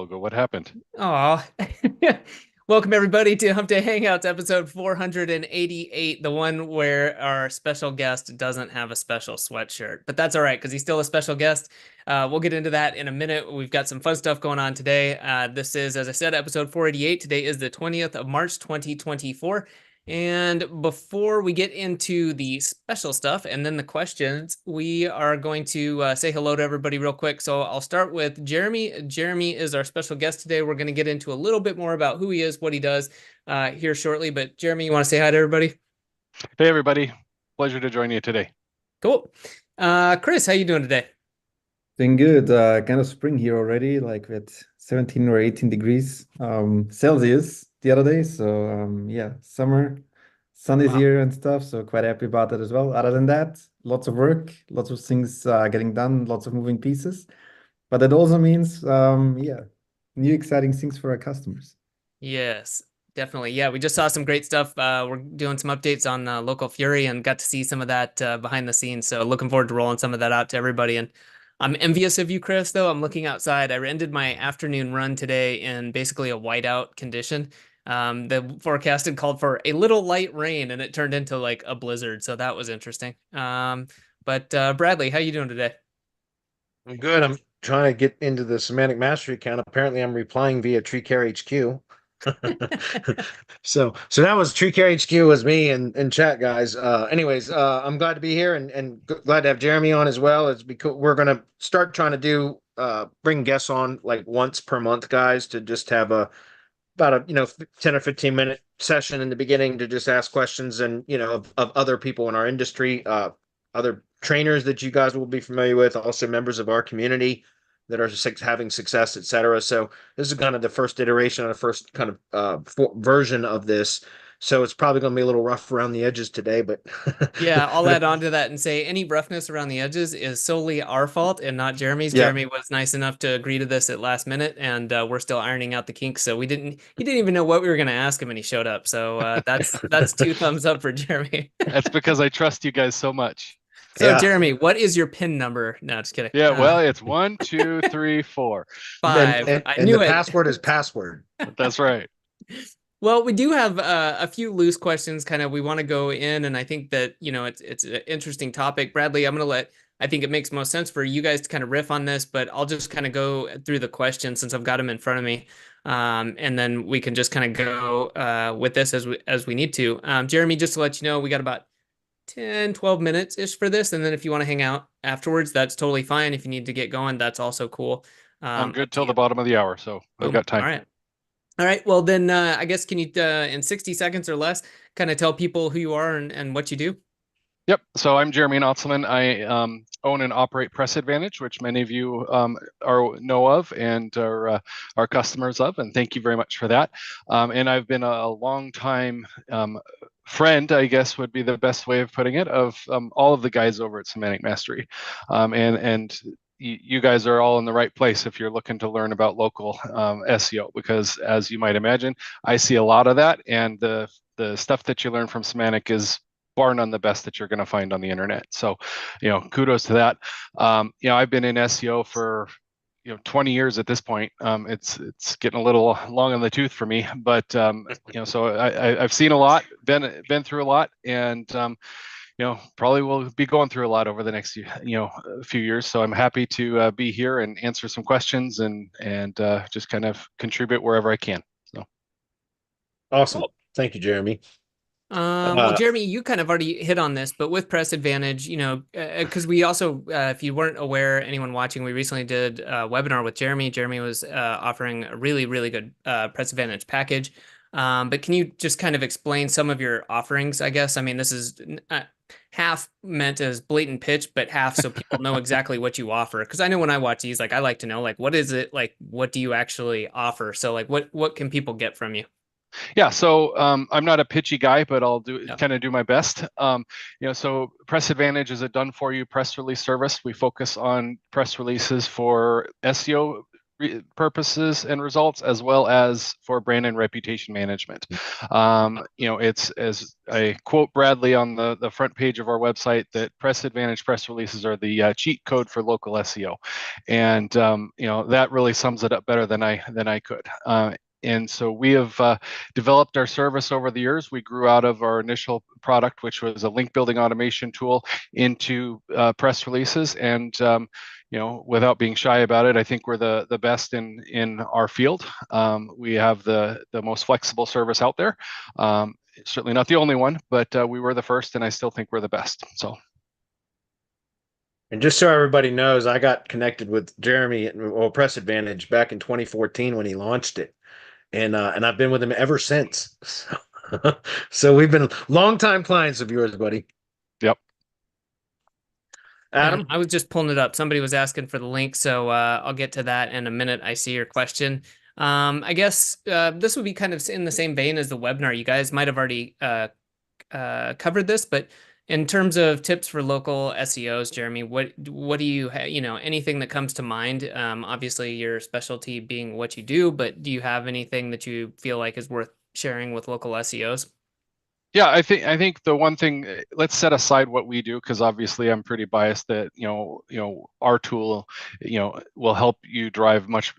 logo. What happened? Aw. Welcome everybody to Hump Day Hangouts episode 488, the one where our special guest doesn't have a special sweatshirt. But that's all right, because he's still a special guest. We'll get into that in a minute. We've got some fun stuff going on today. This is, as I said, episode 488. Today is the 20th of March, 2024. And before we get into the special stuff and then the questions, we are going to say hello to everybody real quick. So I'll start with Jeremy. Jeremy is our special guest today. We're going to get into a little bit more about who he is, what he does here shortly. But Jeremy, you want to say hi to everybody? Hey, everybody. Pleasure to join you today. Cool. Chris, how you doing today? Doing good. Kind of spring here already, like with 17 or 18 degrees Celsius the other day. So yeah, summer, sun is Wow. here and stuff. So quite happy about that as well. Other than that, lots of work, lots of things getting done, lots of moving pieces. But that also means yeah, new exciting things for our customers. Yes, definitely. Yeah, we just saw some great stuff. We're doing some updates on Local Fury and got to see some of that behind the scenes. So looking forward to rolling some of that out to everybody. And I'm envious of you, Chris, though. I'm looking outside. I ended my afternoon run today in basically a whiteout condition. The forecast had called for a little light rain, and it turned into like a blizzard. So that was interesting. But Bradley, how you doing today? I'm good. I'm trying to get into the semantic mastery account. Apparently, I'm replying via TreeCare HQ. So that was TreeCare HQ was me and chat guys. Anyways, I'm glad to be here and glad to have Jeremy on as well. It's because we're gonna start trying to do bring guests on like once per month, guys, to just have a about a 10 or 15 minute session in the beginning to just ask questions and of other people in our industry, other trainers that you guys will be familiar with, also members of our community that are having success, etc. So this is kind of the first iteration, or the first kind of version of this. So it's probably going to be a little rough around the edges today, but Yeah, I'll but add on to that and say any roughness around the edges is solely our fault and not Jeremy's. yeah, Jeremy was nice enough to agree to this at last minute, and we're still ironing out the kinks. So he didn't even know what we were going to ask him, and he showed up. So that's two thumbs up for Jeremy. That's because I trust you guys so much. So yeah. Jeremy, what is your PIN number? No, just kidding. Yeah, well, it's 1, 2, 3, 4. And, Five. and I and the knew it. password is password. That's right. Well, we do have a few loose questions. Kind of, we want to go in, and I think that it's an interesting topic. Bradley, I'm going to let. I think it makes most sense for you guys to kind of riff on this, but I'll just kind of go through the questions since I've got them in front of me, and then we can just kind of go with this as we need to. Jeremy, just to let you know, we got about 10, 12 minutes ish for this, and then if you want to hang out afterwards, that's totally fine. If you need to get going, that's also cool. I'm good Up to till you. the bottom of the hour, so I've Boom. got time. All right. All right. Well, then I guess can you, in 60 seconds or less, kind of tell people who you are and what you do? Yep. So I'm Jeremy Notzelman. I own and operate Press Advantage, which many of you know of and are customers of, and thank you very much for that. And I've been a long time friend, I guess would be the best way of putting it, of all of the guys over at Semantic Mastery, and you guys are all in the right place if you're looking to learn about local SEO, because as you might imagine, I see a lot of that, and the stuff that you learn from Semantic is bar none the best that you're going to find on the internet. So, kudos to that. I've been in SEO for 20 years at this point. It's getting a little long in the tooth for me, but so I've seen a lot, been through a lot, and probably will be going through a lot over the next few years. So I'm happy to be here and answer some questions and just kind of contribute wherever I can. So Awesome. Thank you, Jeremy. Well, Jeremy, you kind of already hit on this, but with Press Advantage, because we also, if you weren't aware, anyone watching, we recently did a webinar with Jeremy. Jeremy was offering a really, really good Press Advantage package. But can you just kind of explain some of your offerings, I guess? I mean, this is half meant as blatant pitch, but half so people know exactly what you offer. Because I know when I watch these, like, I like to know, like, what is it? Like, what do you actually offer? So, like, what can people get from you? yeah, so I'm not a pitchy guy, but I'll Yeah. kind of do my best. So Press Advantage is a done-for-you press release service. We focus on press releases for SEO purposes and results, as well as for brand and reputation management. It's, as I quote Bradley on the front page of our website, that Press Advantage press releases are the cheat code for local SEO, and that really sums it up better than I could. And so we have developed our service over the years. We grew out of our initial product, which was a link building automation tool, into press releases. And without being shy about it, I think we're the best in our field. We have the most flexible service out there. Certainly not the only one, but we were the first, and I still think we're the best. So. And just so everybody knows, I got connected with Jeremy at Press Advantage back in 2014 when he launched it. And I've been with him ever since. So we've been longtime clients of yours, buddy. Yep. Adam? I was just pulling it up. Somebody was asking for the link, so I'll get to that in a minute. I see your question. I guess this would be kind of in the same vein as the webinar. You guys might have already covered this, but in terms of tips for local SEOs, Jeremy, what do you anything that comes to mind? Obviously, your specialty being what you do, but do you have anything that you feel like is worth sharing with local SEOs? Yeah, I think the one thing, let's set aside what we do, because obviously I'm pretty biased that our tool will help you drive much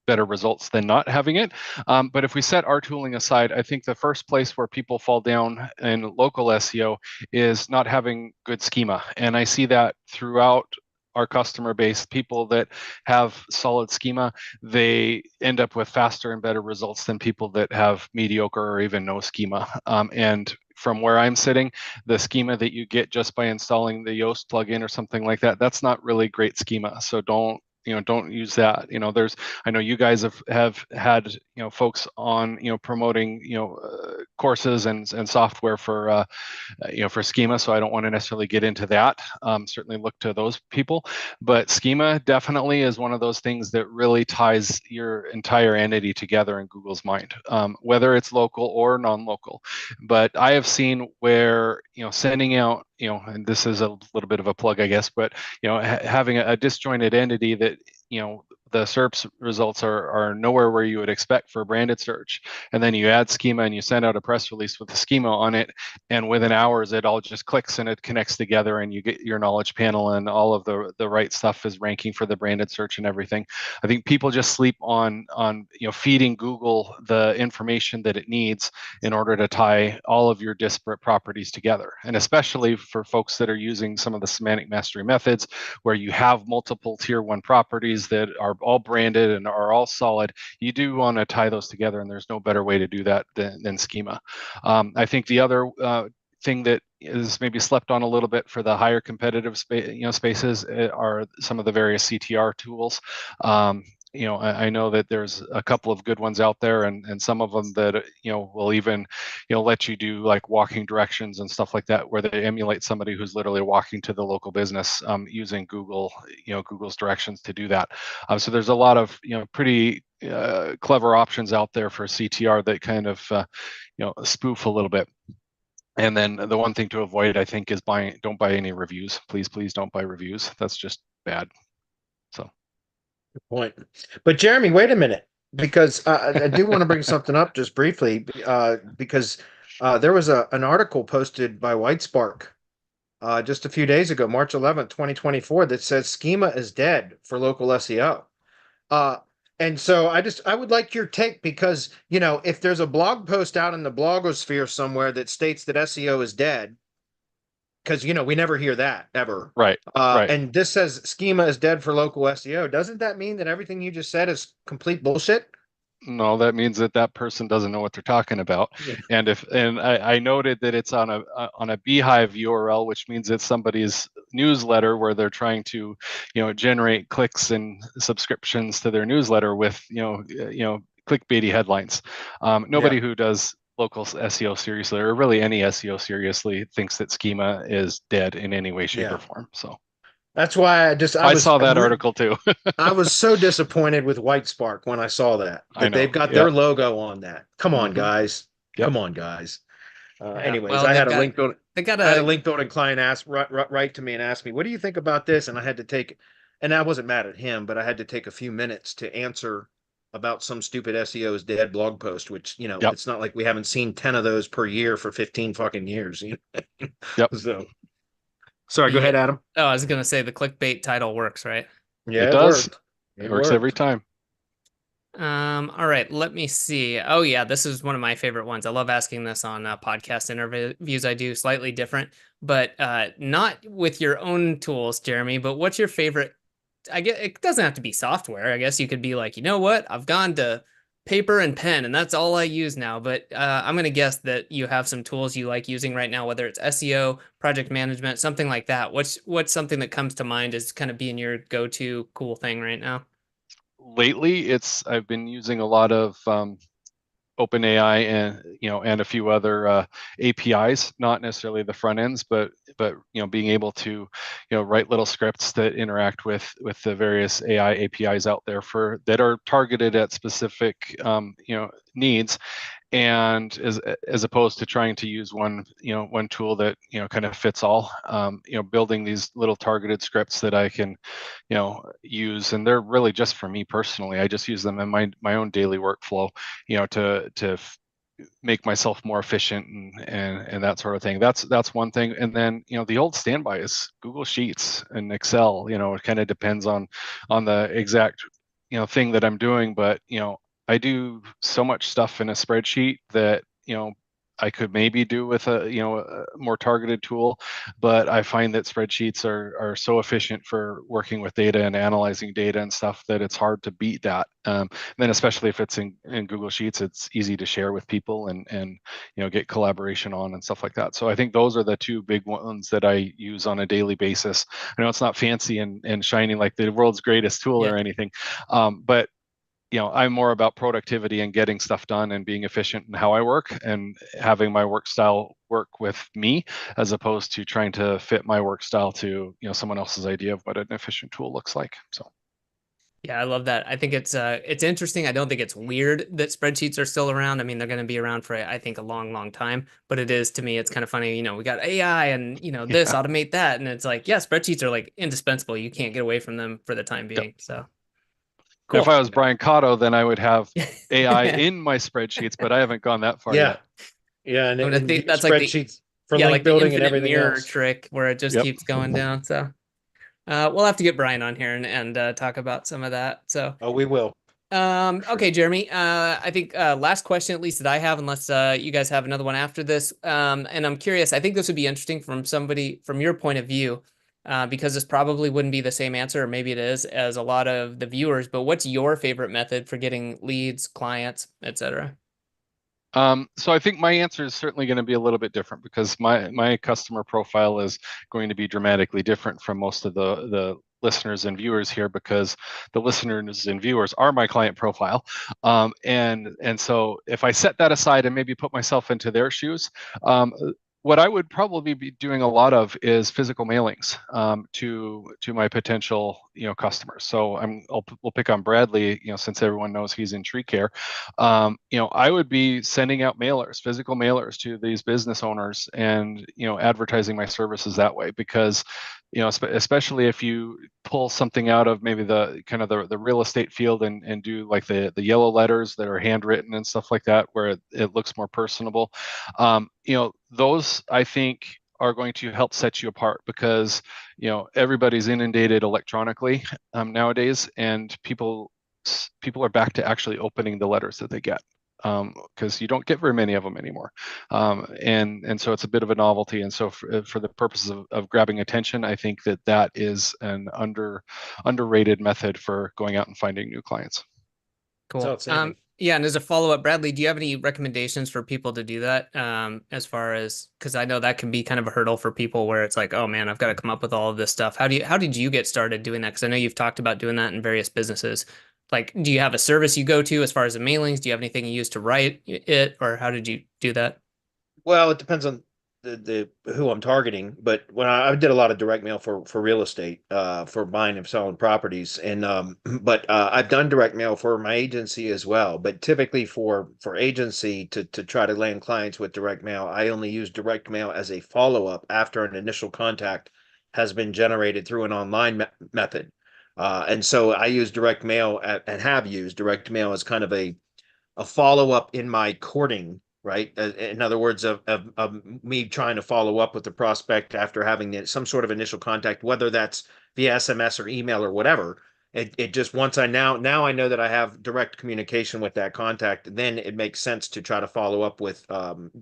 better results than not having it. But if we set our tooling aside, I think the first place where people fall down in local SEO is not having good schema. And I see that throughout our customer base. People that have solid schema, they end up with faster and better results than people that have mediocre or even no schema. And from where I'm sitting, the schema that you get just by installing the Yoast plugin or something like that, that's not really great schema. So don't use that. I know you guys have had folks on promoting courses and software for for schema, so I don't want to necessarily get into that. Certainly look to those people, but schema definitely is one of those things that really ties your entire entity together in Google's mind, whether it's local or non-local. But I have seen where sending out and this is a little bit of a plug, I guess, but having a disjointed entity that the SERPs results are nowhere where you would expect for branded search, and then you add schema and you send out a press release with the schema on it, and within hours it all just clicks and it connects together, and you get your knowledge panel and all of the right stuff is ranking for the branded search and everything. I think people just sleep on feeding Google the information that it needs in order to tie all of your disparate properties together, and especially for folks that are using some of the semantic mastery methods where you have multiple tier 1 properties that are all branded and are all solid. You do want to tie those together, and there's no better way to do that than schema. I think the other thing that is maybe slept on a little bit for the higher competitive spaces are some of the various CTR tools. I know that there's a couple of good ones out there, and some of them that will even let you do like walking directions and stuff like that, where they emulate somebody who's literally walking to the local business using Google's directions to do that. So there's a lot of pretty clever options out there for CTR that kind of spoof a little bit. And then the one thing to avoid, I think, is don't buy any reviews. Please don't buy reviews. That's just bad. So. Good point. But Jeremy, wait a minute, because I do want to bring something up just briefly, because there was an article posted by Whitespark just a few days ago, March 11th, 2024, that says schema is dead for local SEO. And so I would like your take, because, if there's a blog post out in the blogosphere somewhere that states that SEO is dead, because we never hear that ever. Right. Right. And this says schema is dead for local SEO. Doesn't that mean that everything you just said is complete bullshit? No, that means that person doesn't know what they're talking about. Yeah. And I noted that it's on a Beehive URL, which means it's somebody's newsletter where they're trying to generate clicks and subscriptions to their newsletter with clickbaity headlines. Nobody who does local SEO seriously, or really any SEO seriously, thinks that schema is dead in any way, shape, or form. So that's why I saw that article too. I was so disappointed with Whitespark when I saw that they've got their logo on that. Come on, guys. Yep. Come on, guys. Anyways, well, I had a link building. They got I had a link building client write to me and ask me, "What do you think about this?" And I had to take and I wasn't mad at him, but I had to take a few minutes to answer about some stupid SEO's dead blog post, which, you know, Yep. it's not like we haven't seen 10 of those per year for 15 fucking years. You know? Yep. So, sorry, go Yeah. ahead, Adam. Oh, I was gonna say the clickbait title works, right? Yeah, It it does. worked. It works every time. All right, let me see. Oh yeah, this is one of my favorite ones. I love asking this on podcast interviews I do, slightly different, but not with your own tools, Jeremy, but what's your favorite? I guess it doesn't have to be software. I guess you could be like, you know what? I've gone to paper and pen and that's all I use now, but I'm going to guess that you have some tools you like using right now, whether it's SEO, project management, something like that. What's something that comes to mind as kind of being your go-to cool thing right now? Lately, I've been using a lot of OpenAI and a few other APIs, not necessarily the front ends, but being able to write little scripts that interact with the various AI APIs out there that are targeted at specific needs, and as opposed to trying to use one tool that kind of fits all. Building these little targeted scripts that I can use, and they're really just for me personally. I just use them in my own daily workflow to make myself more efficient and that sort of thing. That's one thing. And then the old standby is Google Sheets and Excel. It kind of depends on the exact thing that I'm doing, but I do so much stuff in a spreadsheet that I could maybe do with a more targeted tool, but I find that spreadsheets are so efficient for working with data and analyzing data and stuff that it's hard to beat that. And then especially if it's in Google Sheets, it's easy to share with people and get collaboration on and stuff like that. So I think those are the two big ones that I use on a daily basis. I know it's not fancy and shiny like the world's greatest tool or anything, but I'm more about productivity and getting stuff done and being efficient in how I work and having my work style work with me, as opposed to trying to fit my work style to someone else's idea of what an efficient tool looks like. So Yeah, I love that. I think it's interesting. I don't think it's weird that spreadsheets are still around. I mean, they're going to be around for I think a long, long time. But it is, to me, it's kind of funny. We got AI and this automate that, and it's like, yeah, spreadsheets are like indispensable. You can't get away from them for the time being. So cool. If I was Brian Cotto, then I would have AI in my spreadsheets, but I haven't gone that far yet. Yeah, and, I think that's spreadsheets like for link like the building and infinite everything mirror else. trick where it just keeps going down. So we'll have to get Brian on here and talk about some of that. So we will. Okay, Jeremy. I think last question, at least that I have, unless you guys have another one after this. And I'm curious. I think this would be interesting from somebody from your point of view, because this probably wouldn't be the same answer, or maybe it is, as a lot of the viewers. But what's your favorite method for getting leads, clients, etc.? So I think my answer is certainly going to be a little bit different, because my customer profile is going to be dramatically different from most of the listeners and viewers here, because the listeners and viewers are my client profile. And so if I set that aside and maybe put myself into their shoes, what I would probably be doing a lot of is physical mailings to my potential customers. So we'll pick on Bradley, since everyone knows he's in tree care. I would be sending out physical mailers to these business owners, and advertising my services that way, because especially if you pull something out of maybe the kind of the real estate field and do like the yellow letters that are handwritten and stuff like that, where it looks more personable. Those I think are going to help set you apart, because everybody's inundated electronically nowadays, and people are back to actually opening the letters that they get, because you don't get very many of them anymore, and so it's a bit of a novelty. And so for the purposes of grabbing attention, I think that is an underrated method for going out and finding new clients. Cool. Yeah, and as a follow-up, Bradley, do you have any recommendations for people to do that? As far as, because I know that can be kind of a hurdle for people, where it's like, oh man, I've got to come up with all of this stuff. How did you get started doing that? Because I know you've talked about doing that in various businesses. Like, do you have a service you go to as far as the mailings? Do you have anything you use to write it, or how did you do that? Well, it depends on the who I'm targeting, but when I did a lot of direct mail for real estate, for buying and selling properties, and but I've done direct mail for my agency as well. But typically for agency to try to land clients with direct mail, I only use direct mail as a follow up after an initial contact has been generated through an online method. And so I use direct mail and have used direct mail as kind of a follow-up in my courting, right? In other words, of me trying to follow up with the prospect after having some sort of initial contact, whether that's via SMS or email or whatever. It just once I now I know that I have direct communication with that contact, then it makes sense to try to follow up with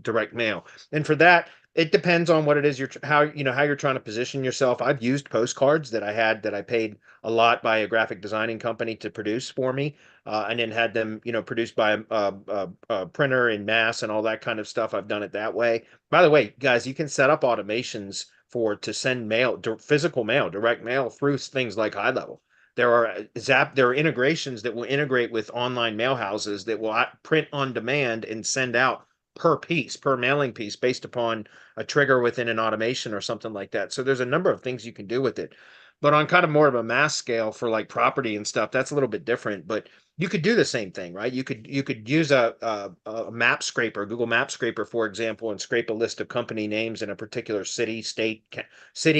direct mail. And for that, it depends on what it is how you're trying to position yourself. I've used postcards that I paid a lot by a graphic designing company to produce for me, and then had them, produced by a printer in mass and all that kind of stuff. I've done it that way. By the way, guys, you can set up automations to send mail, physical mail, direct mail through things like High Level. There are integrations that will integrate with online mail houses that will print on demand and send out per mailing piece based upon a trigger within an automation or something like that. So there's a number of things you can do with it. But on kind of more of a mass scale for like property and stuff, that's a little bit different. But you could do the same thing, right? You could use a map scraper, Google Map Scraper, for example, and scrape a list of company names in a particular city,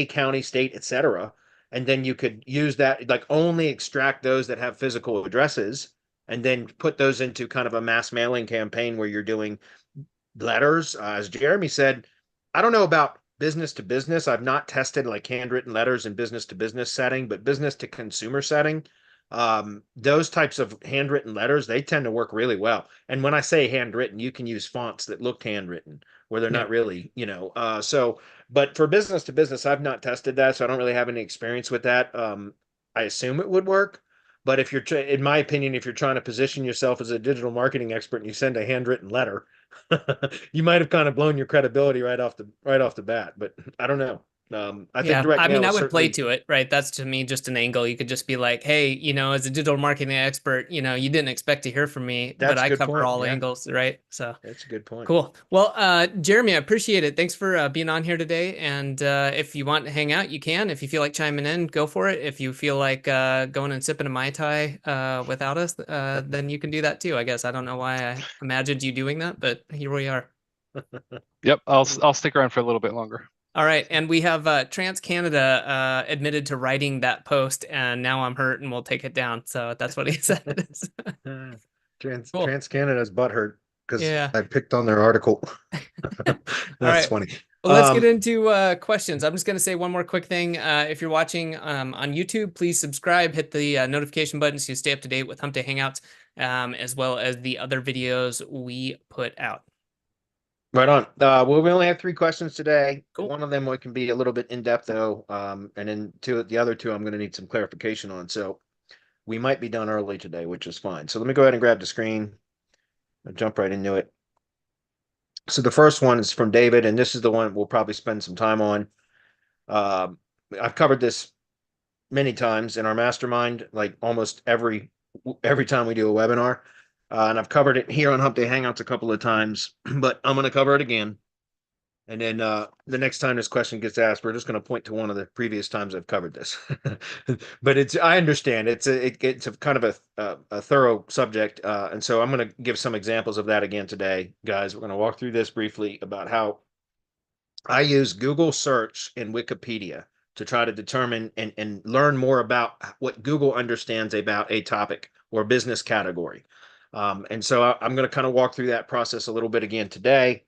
county, state, etc. And then you could use that, like only extract those that have physical addresses, and then put those into kind of a mass mailing campaign where you're doing letters. As Jeremy said, I don't know about business to business. I've not tested like handwritten letters in business to business setting, but business to consumer setting, those types of handwritten letters, they tend to work really well. And when I say handwritten, you can use fonts that look handwritten where they're not really, but for business to business, I've not tested that, so I don't really have any experience with that. I assume it would work. But if in my opinion, if you're trying to position yourself as a digital marketing expert and you send a handwritten letter, you might have kind of blown your credibility right off the bat. But I don't know. I think direct mail I is would play certainly to it, right? That's to me just an angle. You could just be like, hey, as a digital marketing expert, you didn't expect to hear from me, but That's a I good cover point. all Yeah, angles, right? So that's a good point. cool. Well, Jeremy, I appreciate it. Thanks for being on here today. And if you want to hang out, you can. If you feel like chiming in, go for it. If you feel like going and sipping a Mai Tai without us, then you can do that too, I guess. I don't know why I imagined you doing that, but here we are. Yep, I'll stick around for a little bit longer. All right, and we have Trans Canada admitted to writing that post, and now I'm hurt and we'll take it down. So that's what he said. Cool. Trans Canada's butthurt because Yeah. I picked on their article. That's right. funny. Well, let's get into questions. I'm just going to say one more quick thing. If you're watching on YouTube, please subscribe, hit the notification button so you stay up to date with Hump Day Hangouts, as well as the other videos we put out. Right on. Well, we only have 3 questions today. Cool. One of them can be a little bit in depth though, and then the other 2 I'm going to need some clarification on. So we might be done early today, which is fine. So let me go ahead and grab the screen. I'll jump right into it. So the first one is from David, and this is the one we'll probably spend some time on. I've covered this many times in our mastermind, like almost every time we do a webinar. And I've covered it here on Hump Day Hangouts a couple of times, but I'm going to cover it again. And then the next time this question gets asked, we're just going to point to one of the previous times I've covered this. But I understand it's a kind of a thorough subject, and so I'm going to give some examples of that again today, guys. We're going to walk through this briefly about how I use Google search and Wikipedia to try to determine and learn more about what Google understands about a topic or business category. And so I'm going to kind of walk through that process a little bit again today.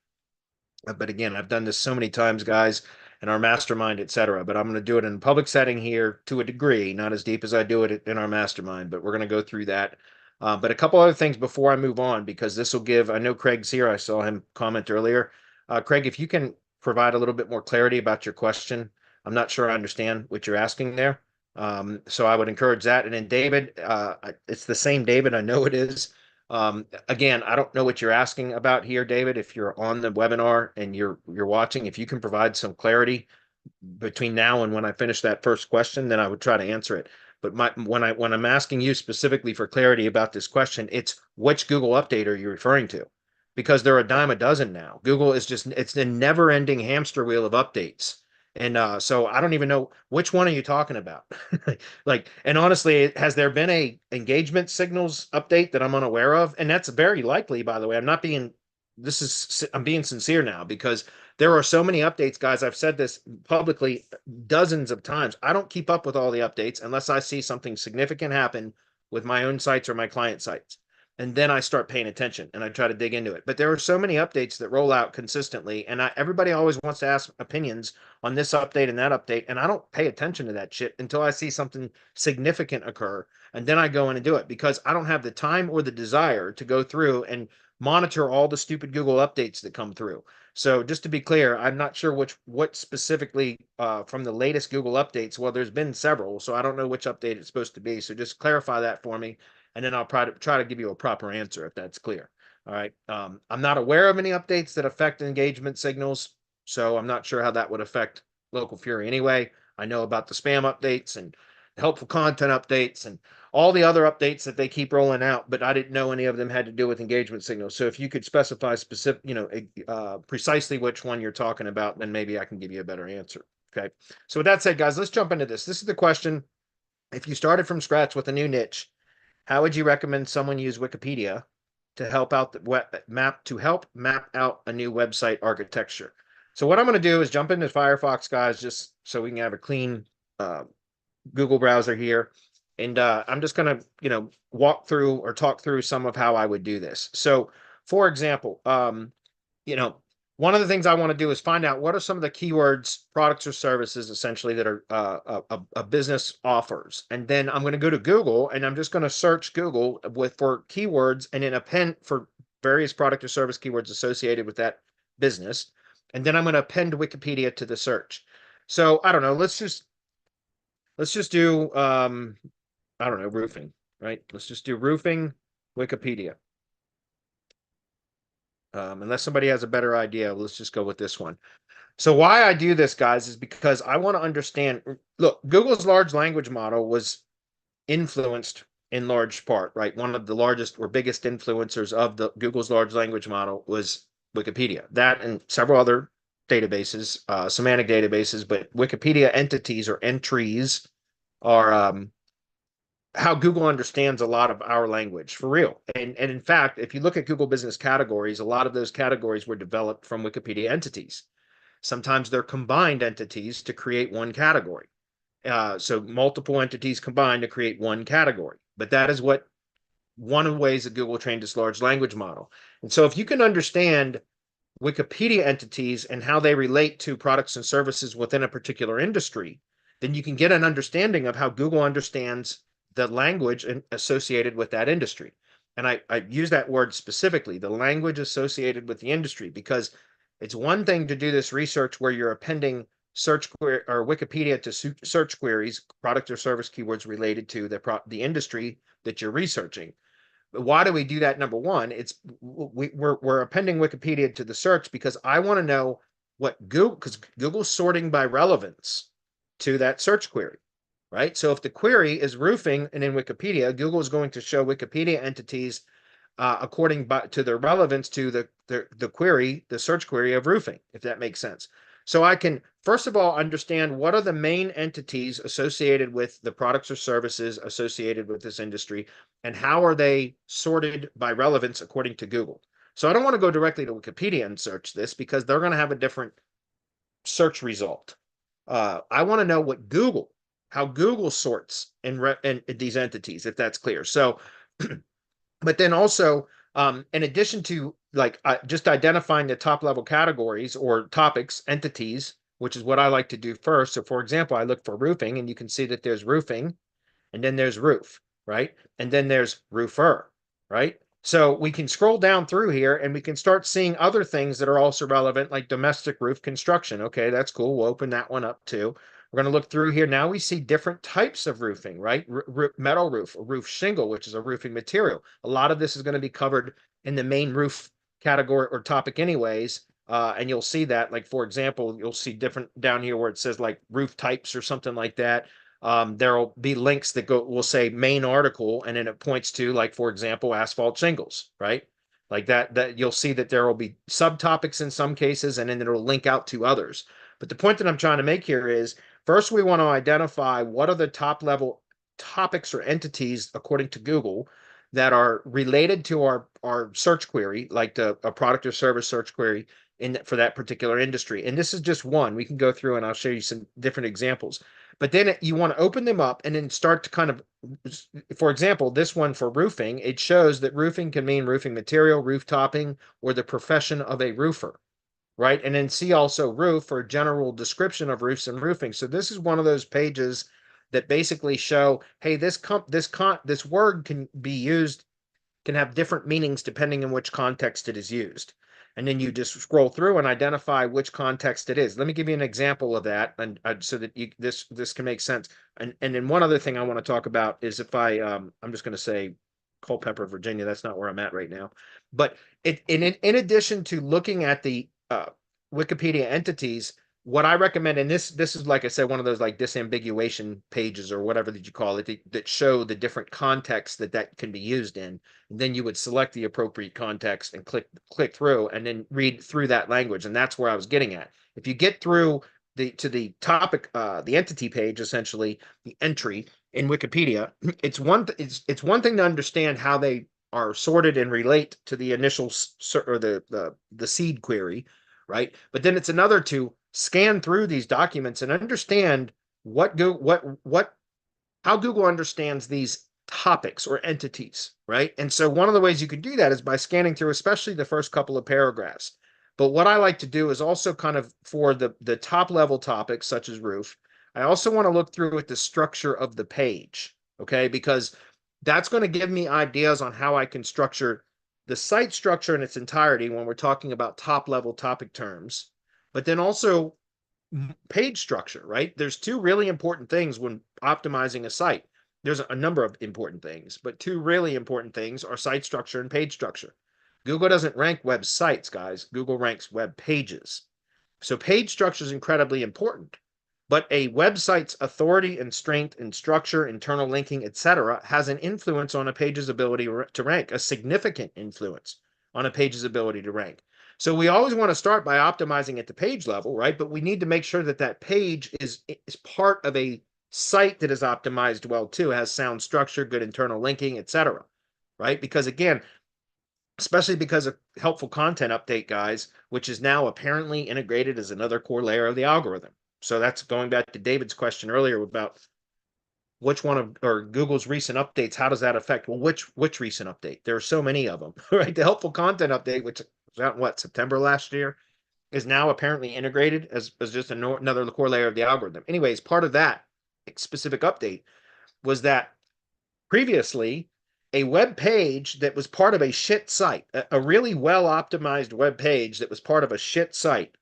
But again, I've done this so many times, guys, in our mastermind, etc. But I'm going to do it in a public setting here to a degree, not as deep as I do it in our mastermind, but we're going to go through that. But a couple other things before I move on, because this will give, I know Craig's here. I saw him comment earlier. Craig, if you can provide a little bit more clarity about your question. I'm not sure I understand what you're asking there. So I would encourage that. And then David, it's the same David. I know it is. Again, I don't know what you're asking about here, David. If you're on the webinar and you're watching, if you can provide some clarity between now and when I finish that first question, then I would try to answer it. But when I'm asking you specifically for clarity about this question, it's which Google update are you referring to? Because there are a dime a dozen now. Google is it's a never-ending hamster wheel of updates. And so I don't even know which one are you talking about. And honestly, has there been a engagement signals update that I'm unaware of? And that's very likely, by the way. I'm not being I'm being sincere now, because there are so many updates, guys. I've said this publicly dozens of times. I don't keep up with all the updates unless I see something significant happen with my own sites or my client sites. And then I start paying attention and I try to dig into it. But there are so many updates that roll out consistently. And everybody always wants to ask opinions on this update and that update. And I don't pay attention to that shit until I see something significant occur. And then I go in and do it, because I don't have the time or the desire to go through and monitor all the stupid Google updates that come through. So just to be clear, I'm not sure what specifically from the latest Google updates. Well, there's been several, so I don't know which update it's supposed to be. So just clarify that for me, and then I'll try to give you a proper answer if that's clear. All right. I'm not aware of any updates that affect engagement signals, so I'm not sure how that would affect Local Fury anyway. I know about the spam updates and helpful content updates and all the other updates that they keep rolling out, but I didn't know any of them had to do with engagement signals. So if you could specify specific, precisely which one you're talking about, then maybe I can give you a better answer. Okay. So with that said, guys, let's jump into this. This is the question. If you started from scratch with a new niche, how would you recommend someone use Wikipedia to help out map out a new website architecture? So what I'm going to do is jump into Firefox, guys, just so we can have a clean Google browser here. And I'm just going to, walk through or talk through some of how I would do this. So, for example, one of the things I want to do is find out what are some of the keywords, products, or services essentially that are a business offers. And then I'm going to go to Google and I'm just going to search Google for keywords and then append for various product or service keywords associated with that business. And then I'm going to append Wikipedia to the search. So I don't know. Let's just do I don't know, roofing, right? Let's just do roofing Wikipedia. Unless somebody has a better idea, let's just go with this one. So why I do this, guys, is because I want to understand. Look, Google's large language model was influenced in large part, right? One of the largest or biggest influencers of the Google's large language model was Wikipedia. That and several other databases, semantic databases, but Wikipedia entities or entries are how Google understands a lot of our language for real. And in fact, if you look at Google business categories, a lot of those categories were developed from Wikipedia entities. Sometimes they're combined entities to create one category. So multiple entities combined to create one category. But that is one of the ways that Google trained its large language model. And so if you can understand Wikipedia entities and how they relate to products and services within a particular industry, then you can get an understanding of how Google understands the language associated with that industry. And I use that word specifically, the language associated with the industry, because it's one thing to do this research where you're appending search query or Wikipedia to search queries, product or service keywords related to the industry that you're researching. But why do we do that? Number one, we're appending Wikipedia to the search because I want to know what because Google's sorting by relevance to that search query. Right? So if the query is roofing and in Wikipedia, Google is going to show Wikipedia entities according to their relevance to the query, the search query of roofing, if that makes sense. So I can, first of all, understand what are the main entities associated with the products or services associated with this industry, and how are they sorted by relevance according to Google. So I don't want to go directly to Wikipedia and search this because they're going to have a different search result. I want to know how Google sorts in these entities, if that's clear. So, but then also, in addition to just identifying the top level categories or topics, entities, which is what I like to do first. So for example, I look for roofing and you can see that there's roofing and then there's roof, right? And then there's roofer, right? So we can scroll down through here and we can start seeing other things that are also relevant, like domestic roof construction. Okay, that's cool. We'll open that one up too. We're going to look through here. Now we see different types of roofing, right? Metal roof, a roof shingle, which is a roofing material. A lot of this is going to be covered in the main roof category or topic anyways. And you'll see that, like, for example, you'll see different down here where it says like roof types or something like that. There'll be links that will say main article, and then it points to, like, for example, asphalt shingles, right? Like that you'll see that there will be subtopics in some cases, and then it'll link out to others. But the point that I'm trying to make here is, first, we want to identify what are the top level topics or entities according to Google. that are related to our search query, like a product or service search query for that particular industry. And this is just one. We can go through and I'll show you some different examples. But then you want to open them up and then start to kind of, for example, this one for roofing, it shows that roofing can mean roofing material, roof topping, or the profession of a roofer, right? And then see also roof for general description of roofs and roofing. So this is one of those pages that basically show, hey, this word can be used, can have different meanings depending on which context it is used. And then you just scroll through and identify which context it is. Let me give you an example of that, and so that this can make sense. And then one other thing I want to talk about is if I'm just going to say Culpeper, Virginia. That's not where I'm at right now. But in addition to looking at the Wikipedia entities, what I recommend, and this is, like I said, one of those like disambiguation pages or whatever that you call it, that show the different contexts that can be used in. And then you would select the appropriate context and click through and then read through that language. And that's where I was getting at. If you get through to the topic, the entity page, essentially the entry in Wikipedia, it's one thing to understand how they are sorted and relate to the initial or the seed query, right? But then it's another to scan through these documents and understand how Google understands these topics or entities, right? And so one of the ways you could do that is by scanning through, especially the first couple of paragraphs. But what I like to do is also kind of for the top level topics such as roof, I also want to look through at the structure of the page, okay? Because that's going to give me ideas on how I can structure the site structure in its entirety when we're talking about top level topic terms, but then also page structure, right? There's two really important things when optimizing a site. There's a number of important things, but two really important things are site structure and page structure. Google doesn't rank websites, guys. Google ranks web pages. So page structure is incredibly important. But a website's authority and strength and structure, internal linking, etc., has an influence on a page's ability to rank, a significant influence on a page's ability to rank. So we always want to start by optimizing at the page level, right? But we need to make sure that that page is part of a site that is optimized well too, has sound structure, good internal linking, etc., right? Because again, especially because of helpful content update, guys, which is now apparently integrated as another core layer of the algorithm. So that's going back to David's question earlier about which one of or Google's recent updates, how does that affect? Well, which recent update? There are so many of them, right? The helpful content update, which was out in what, September last year, is now apparently integrated as just another core layer of the algorithm. Anyways, part of that specific update was that previously a web page that was part of a shit site, a really well optimized web page that was part of a shit site,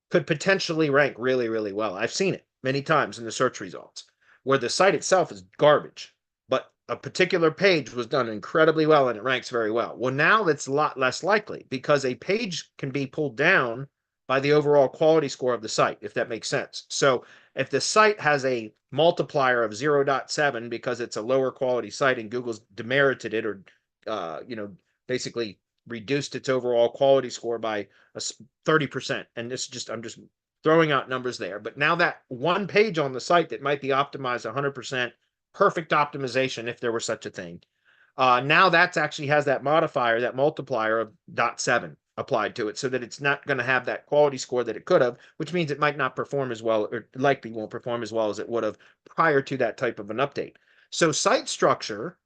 could potentially rank really, really well. I've seen it many times in the search results where the site itself is garbage, but a particular page was done incredibly well and it ranks very well. Well, now that's a lot less likely because a page can be pulled down by the overall quality score of the site, if that makes sense. So if the site has a multiplier of 0.7 because it's a lower quality site and Google's demerited it or, basically reduced its overall quality score by 30%. And I'm just throwing out numbers there. But now that one page on the site that might be optimized 100%, perfect optimization, if there were such a thing, now that's actually has that modifier, that multiplier of 0.7 applied to it so that it's not going to have that quality score that it could have, which means it might not perform as well or likely won't perform as well as it would have prior to that type of an update. So site structure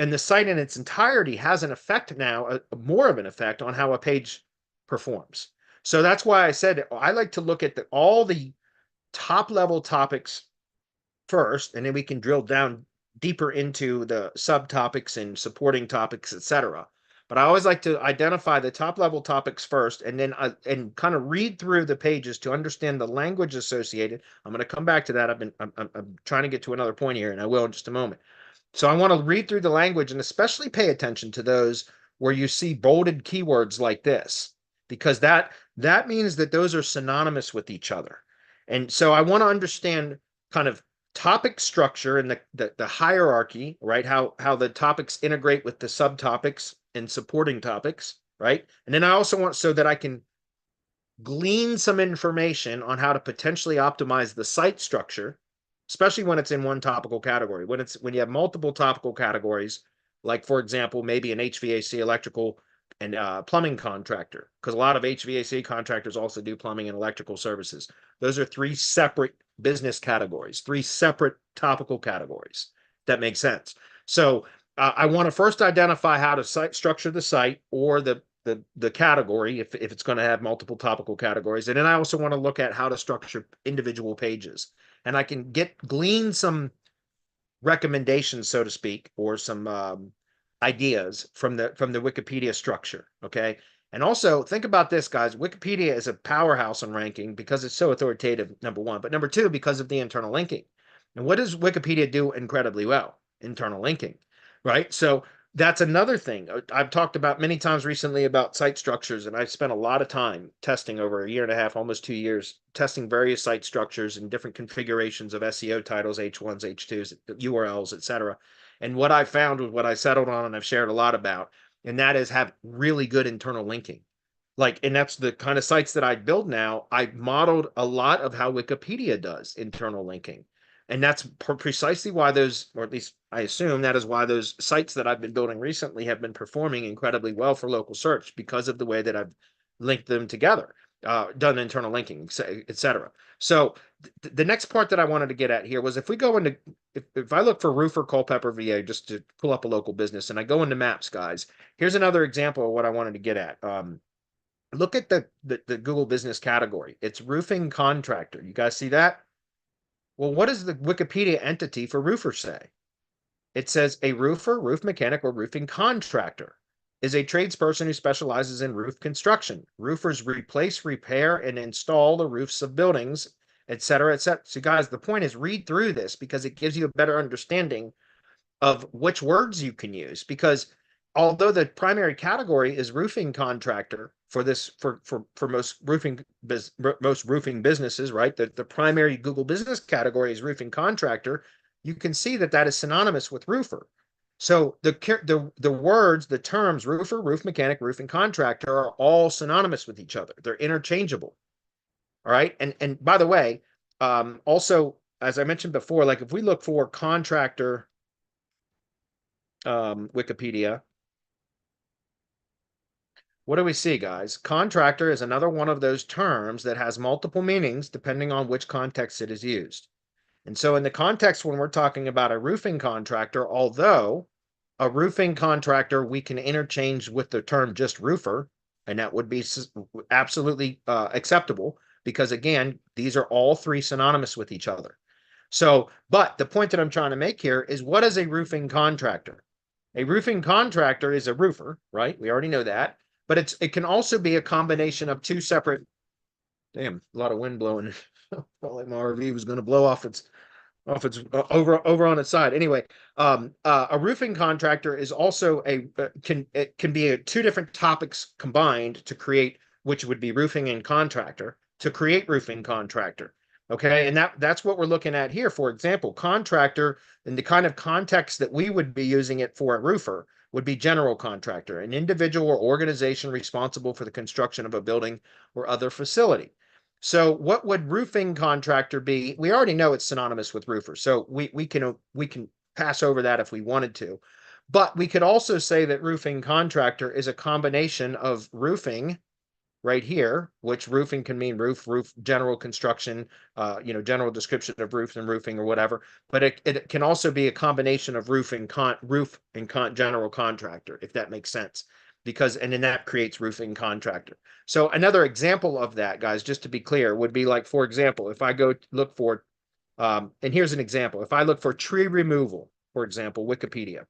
and the site in its entirety has an effect now, more of an effect on how a page performs. So that's why I said I like to look at all the top level topics first, and then we can drill down deeper into the subtopics and supporting topics, etc. But I always like to identify the top level topics first, and then and kind of read through the pages to understand the language associated. I'm going to come back to that. I'm trying to get to another point here, and I will in just a moment. So I want to read through the language and especially pay attention to those where you see bolded keywords like this, because that means that those are synonymous with each other. And so I want to understand kind of topic structure and the hierarchy, right? How the topics integrate with the subtopics and supporting topics, right? And then I also want so that I can glean some information on how to potentially optimize the site structure, especially when it's in one topical category. When you have multiple topical categories, Like, for example, maybe an HVAC, electrical, and plumbing contractor, because a lot of HVAC contractors also do plumbing and electrical services. Those are three separate business categories, three separate topical categories. That makes sense. So I want to first identify how to structure the site or the category if it's going to have multiple topical categories. And then I also want to look at how to structure individual pages. And I can glean some recommendations, so to speak, or some ideas from the Wikipedia structure. Okay. And also think about this, guys. Wikipedia is a powerhouse on ranking because it's so authoritative, number one, but number two, because of the internal linking. And what does Wikipedia do incredibly well? Internal linking, right? So that's another thing I've talked about many times recently about site structures, and I've spent a lot of time testing over a year and a half, almost 2 years, testing various site structures and different configurations of SEO titles, H1s, H2s, URLs, etc. And what I found was what I settled on and I've shared a lot about, and that is have really good internal linking. Like, and that's the kind of sites that I build now. I modeled a lot of how Wikipedia does internal linking. And that's precisely why those, or at least I assume that is why those sites that I've been building recently have been performing incredibly well for local search, because of the way that I've linked them together, done internal linking, etc. So the next part that I wanted to get at here was if we go into, if I look for roofer Culpeper VA, just to pull up a local business, and I go into maps, guys, here's another example of what I wanted to get at. Look at the Google business category. It's roofing contractor. You guys see that? Well, what does the Wikipedia entity for roofer say? It says a roofer, roof mechanic, or roofing contractor is a tradesperson who specializes in roof construction. Roofers replace, repair, and install the roofs of buildings, etc., etc. So, guys, the point is read through this because it gives you a better understanding of which words you can use. Because although the primary category is roofing contractor for this, for most roofing businesses, right? The primary Google business category is roofing contractor. You can see that that is synonymous with roofer. So the words, the terms roofer, roof mechanic, roofing contractor are all synonymous with each other. They're interchangeable. All right. And by the way, also, as I mentioned before, like if we look for contractor, Wikipedia, what do we see, guys? Contractor is another one of those terms that has multiple meanings depending on which context it is used. And so in the context when we're talking about a roofing contractor, although a roofing contractor we can interchange with the term just roofer, and that would be absolutely acceptable because, again, these are all three synonymous with each other. So, but the point that I'm trying to make here is, what is a roofing contractor? A roofing contractor is a roofer, right? We already know that. But it can also be a combination of two separate. Damn, a lot of wind blowing. Felt like my RV was going to blow off its over on its side. Anyway, a roofing contractor is also it can be two different topics combined to create, which would be roofing and contractor, to create roofing contractor. Okay, and that's what we're looking at here. For example, contractor, in the kind of context that we would be using it for a roofer, would be general contractor, an individual or organization responsible for the construction of a building or other facility. So what would roofing contractor be? We already know it's synonymous with roofer, so we can pass over that if we wanted to. But we could also say that roofing contractor is a combination of roofing right here, which roofing can mean roof, general construction, general description of roofs and roofing or whatever. But it can also be a combination of roof and general contractor, if that makes sense. And then that creates roofing contractor. So another example of that, guys, just to be clear, would be like, for example, if I go look for, and here's an example. If I look for tree removal, for example, Wikipedia,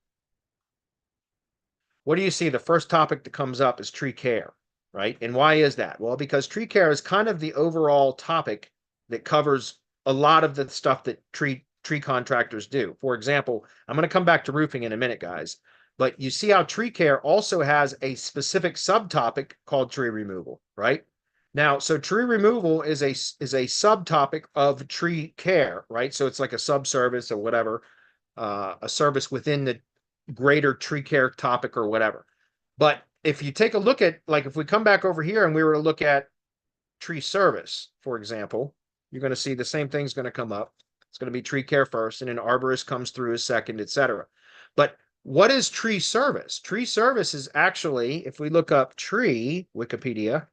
what do you see? The first topic that comes up is tree care. Right? And why is that? Well, because tree care is kind of the overall topic that covers a lot of the stuff that tree contractors do. For example, I'm going to come back to roofing in a minute, guys, but you see how tree care also has a specific subtopic called tree removal, right? Now, so tree removal is a subtopic of tree care, right? So it's like a subservice or whatever, a service within the greater tree care topic or whatever. But if you take a look at, like, if we come back over here and we were to look at tree service, for example, you're going to see the same thing's going to come up. It's going to be tree care first, and then arborist comes through as second, etc. But What is tree service? Tree service is actually, if we look up tree, Wikipedia,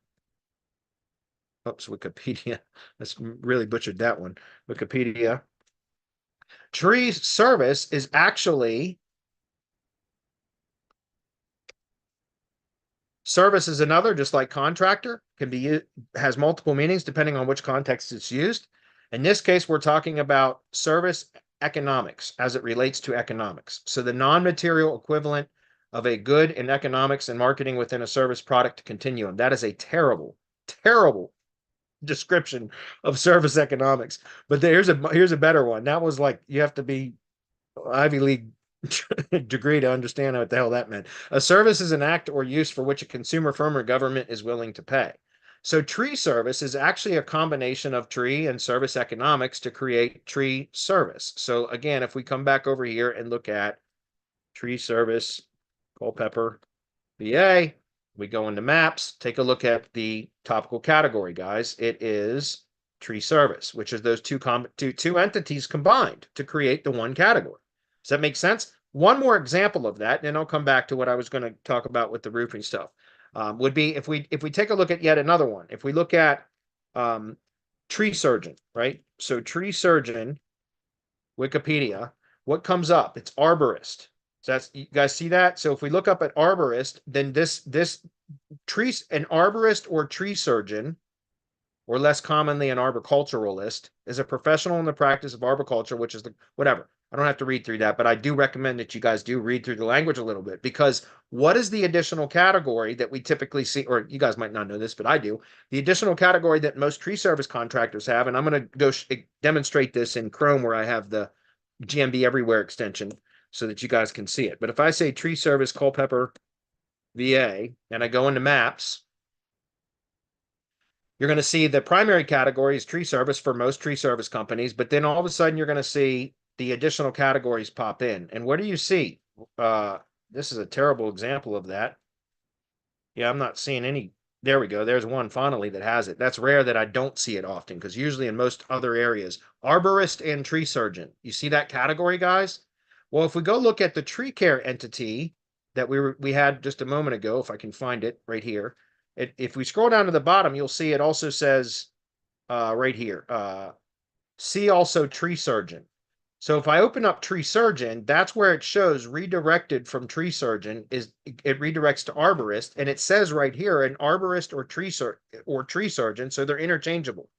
oops, Wikipedia, that's really butchered that one. Wikipedia. Tree service is actually, service is another, just like contractor, can be, has multiple meanings depending on which context it's used. In this case, we're talking about service economics as it relates to economics. So the non-material equivalent of a good in economics and marketing within a service product continuum. That is a terrible, terrible description of service economics. But here's a better one. That was like, you have to be Ivy League degree to understand what the hell that meant. A service is an act or use for which a consumer, firm, or government is willing to pay. So tree service is actually a combination of tree and service economics to create tree service. So again, if we come back over here and look at tree service, Culpeper, VA, we go into maps, take a look at the topical category, guys. It is tree service, which is those two entities combined to create the one category. Does that make sense? One more example of that, and then I'll come back to what I was going to talk about with the roofing stuff. Would be if we take a look at yet another one. If we look at tree surgeon, right? So tree surgeon, Wikipedia, what comes up? It's arborist. So that's, you guys see that? So if we look up at arborist, then this an arborist or tree surgeon, or less commonly an arboriculturalist, is a professional in the practice of arboriculture, which is the whatever. I don't have to read through that, but I do recommend that you guys do read through the language a little bit, because what is the additional category that we typically see, or you guys might not know this, but I do, the additional category that most tree service contractors have, and I'm going to go demonstrate this in Chrome where I have the GMB Everywhere extension so that you guys can see it. But if I say tree service Culpeper VA and I go into maps, you're going to see the primary category is tree service for most tree service companies, but then all of a sudden you're going to see the additional categories pop in. And what do you see? This is a terrible example of that. Yeah, I'm not seeing any. There we go. There's one finally that has it. That's rare that I don't see it often, because usually in most other areas, arborist and tree surgeon. You see that category, guys? Well, if we go look at the tree care entity that we had just a moment ago, if I can find it right here, if we scroll down to the bottom, you'll see it also says right here, see also tree surgeon. So if I open up tree surgeon, that's where it shows redirected from tree surgeon, is it redirects to arborist, and it says right here an arborist or tree surgeon, so they're interchangeable.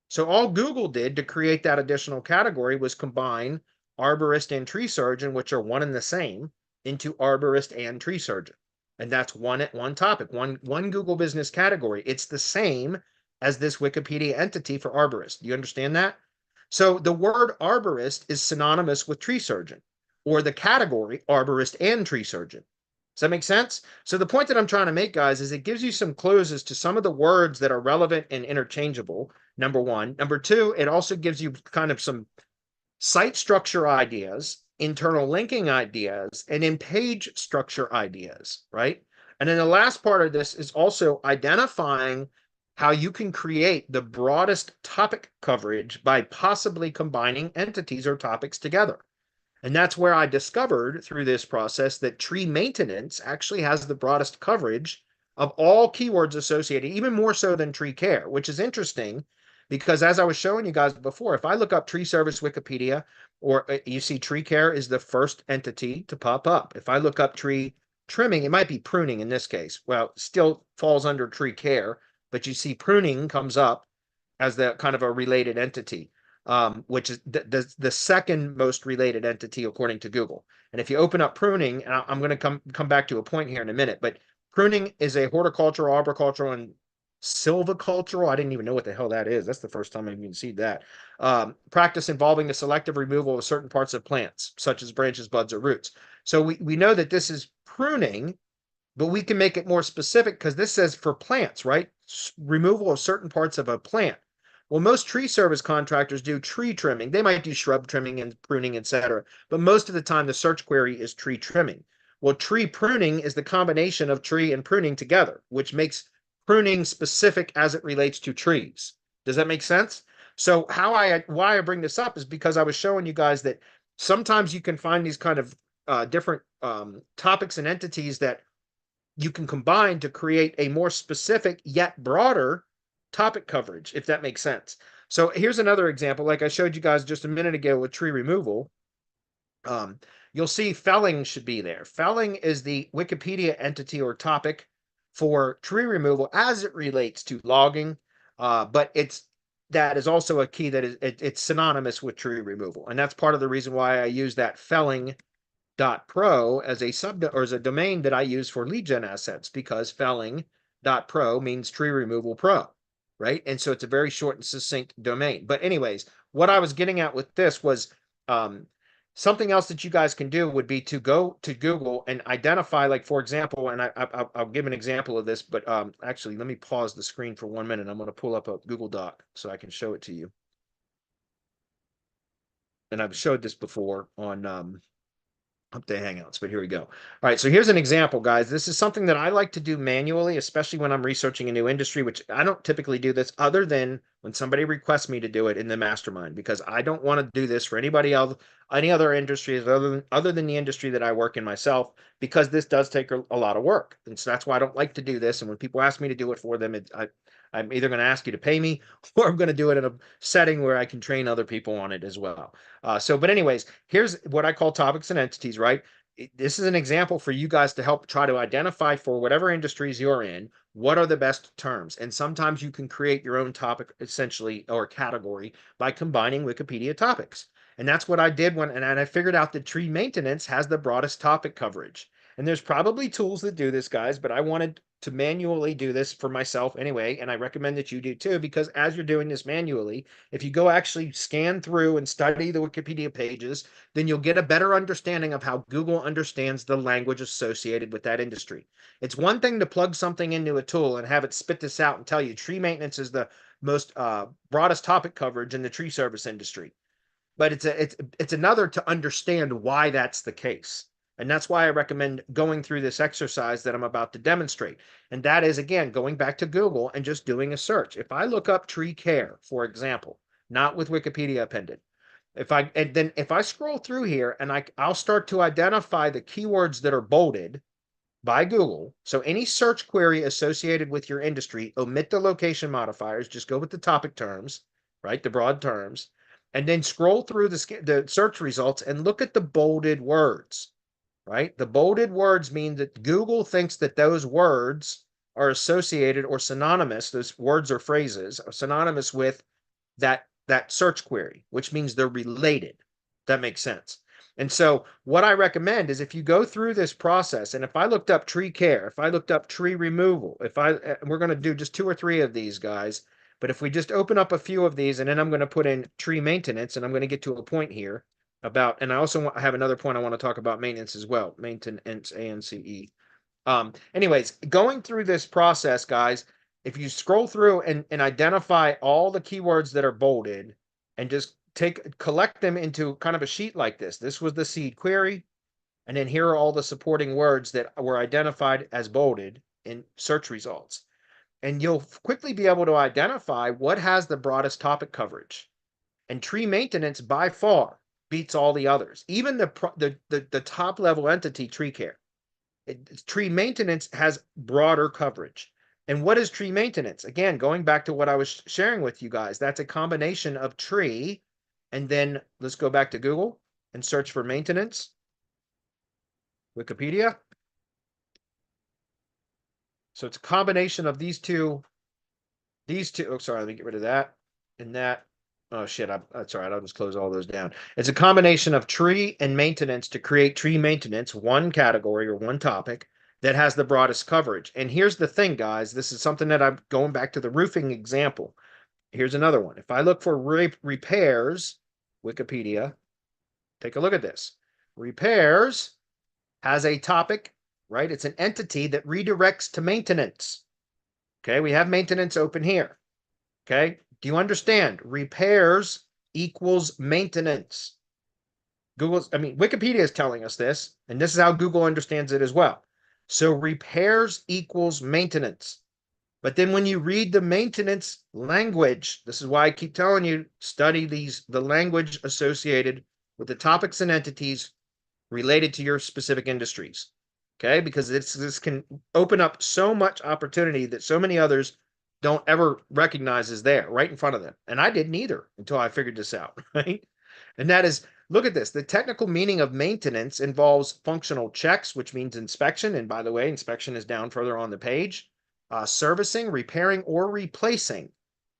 So all Google did to create that additional category was combine arborist and tree surgeon, which are one and the same, into arborist and tree surgeon. And that's one topic, one Google business category. It's the same as this Wikipedia entity for arborist. Do you understand that? So the word arborist is synonymous with tree surgeon, or the category arborist and tree surgeon. Does that make sense? So the point that I'm trying to make, guys, is it gives you some clues as to some of the words that are relevant and interchangeable, number one. Number two, it also gives you kind of some site structure ideas, internal linking ideas, and in page structure ideas, right? And then the last part of this is also identifying how you can create the broadest topic coverage by possibly combining entities or topics together. And that's where I discovered through this process that tree maintenance actually has the broadest coverage of all keywords associated, even more so than tree care, which is interesting because, as I was showing you guys before, if I look up tree service Wikipedia, or you see tree care is the first entity to pop up. If I look up tree trimming, it might be pruning in this case. Well, still falls under tree care, but you see pruning comes up as the kind of a related entity, which is the second most related entity according to Google. And if you open up pruning, and I'm going to come back to a point here in a minute, but pruning is a horticultural, arboricultural, and silvicultural. I didn't even know what the hell that is. That's the first time I've even seen that. Practice involving the selective removal of certain parts of plants, such as branches, buds, or roots. So we know that this is pruning, but we can make it more specific because this says for plants, right? Removal of certain parts of a plant. Well, most tree service contractors do tree trimming. They might do shrub trimming and pruning, etc. But most of the time, the search query is tree trimming. Well, tree pruning is the combination of tree and pruning together, which makes pruning specific as it relates to trees. Does that make sense? So why I bring this up is because I was showing you guys that sometimes you can find these kind of different topics and entities that you can combine to create a more specific yet broader topic coverage, if that makes sense. So here's another example, like I showed you guys just a minute ago with tree removal. You'll see felling should be there. Felling is the Wikipedia entity or topic for tree removal as it relates to logging, but that is also a key that it's synonymous with tree removal, and that's part of the reason why I use that felling.pro as a as a domain that I use for lead gen assets, because felling.pro means tree removal pro, right? And so it's a very short and succinct domain. But anyways, what I was getting at with this was something else that you guys can do would be to go to Google and identify, like, for example, and I'll give an example of this, but actually, let me pause the screen for 1 minute. I'm going to pull up a Google Doc so I can show it to you. And I've showed this before on Hump Day Hangouts, but here we go. All right, so here's an example, guys. This is something that I like to do manually, especially when I'm researching a new industry, which I don't typically do this other than when somebody requests me to do it in the mastermind, because I don't want to do this for anybody else, any other industries other than the industry that I work in myself, because this does take a lot of work. And so that's why I don't like to do this. And when people ask me to do it for them, I'm either going to ask you to pay me, or I'm going to do it in a setting where I can train other people on it as well. But anyways, here's what I call topics and entities, right? This is an example for you guys to help try to identify, for whatever industries you're in, what are the best terms. And sometimes you can create your own topic, essentially, or category, by combining Wikipedia topics. And that's what I did and I figured out that tree maintenance has the broadest topic coverage. And there's probably tools that do this, guys, but I wanted to manually do this for myself anyway, and I recommend that you do too, because as you're doing this manually, if you go actually scan through and study the Wikipedia pages, then you'll get a better understanding of how Google understands the language associated with that industry. It's one thing to plug something into a tool and have it spit this out and tell you tree maintenance is the most broadest topic coverage in the tree service industry, but it's another to understand why that's the case. And that's why I recommend going through this exercise that I'm about to demonstrate. And that is, again, going back to Google and just doing a search. If I look up tree care, for example, not with Wikipedia appended, if I scroll through here and I'll start to identify the keywords that are bolded by Google. So any search query associated with your industry, omit the location modifiers, just go with the topic terms, right? The broad terms, and then scroll through the search results and look at the bolded words. Right? The bolded words mean that Google thinks that those words are associated or synonymous, those words or phrases are synonymous with that search query, which means they're related. That makes sense. And so what I recommend is, if you go through this process, and if I looked up tree care, if I looked up tree removal, we're going to do just 2 or 3 of these, guys, but if we just open up a few of these, and then I'm going to put in tree maintenance, and I'm going to get to a point here about, and I also have another point I want to talk about maintenance as well. Maintenance, ANCE. Anyways, going through this process, guys, if you scroll through and identify all the keywords that are bolded and just collect them into kind of a sheet like this. This was the seed query. And then here are all the supporting words that were identified as bolded in search results. And you'll quickly be able to identify what has the broadest topic coverage. And tree maintenance by far beats all the others, even the top level entity, tree care. Tree maintenance has broader coverage. And what is tree maintenance? Again, going back to what I was sharing with you guys, that's a combination of tree, and then let's go back to Google and search for maintenance. Wikipedia. So it's a combination of these two. Oh, sorry, let me get rid of that and that. Oh shit, that's all right. I'll just close all those down. It's a combination of tree and maintenance to create tree maintenance, one category or one topic that has the broadest coverage. And here's the thing, guys. This is something that I'm going back to the roofing example. Here's another one. If I look for repairs, Wikipedia, take a look at this. Repairs has a topic, right? It's an entity that redirects to maintenance. Okay, we have maintenance open here. Okay. Do you understand? Repairs equals maintenance. Wikipedia is telling us this, and this is how Google understands it as well. So repairs equals maintenance. But then when you read the maintenance language, this is why I keep telling you, study the language associated with the topics and entities related to your specific industries. Okay, because this can open up so much opportunity that so many others don't ever recognize is there right in front of them. And I didn't either until I figured this out, right? And that is, look at this. The technical meaning of maintenance involves functional checks, which means inspection. And by the way, inspection is down further on the page. Servicing, repairing, or replacing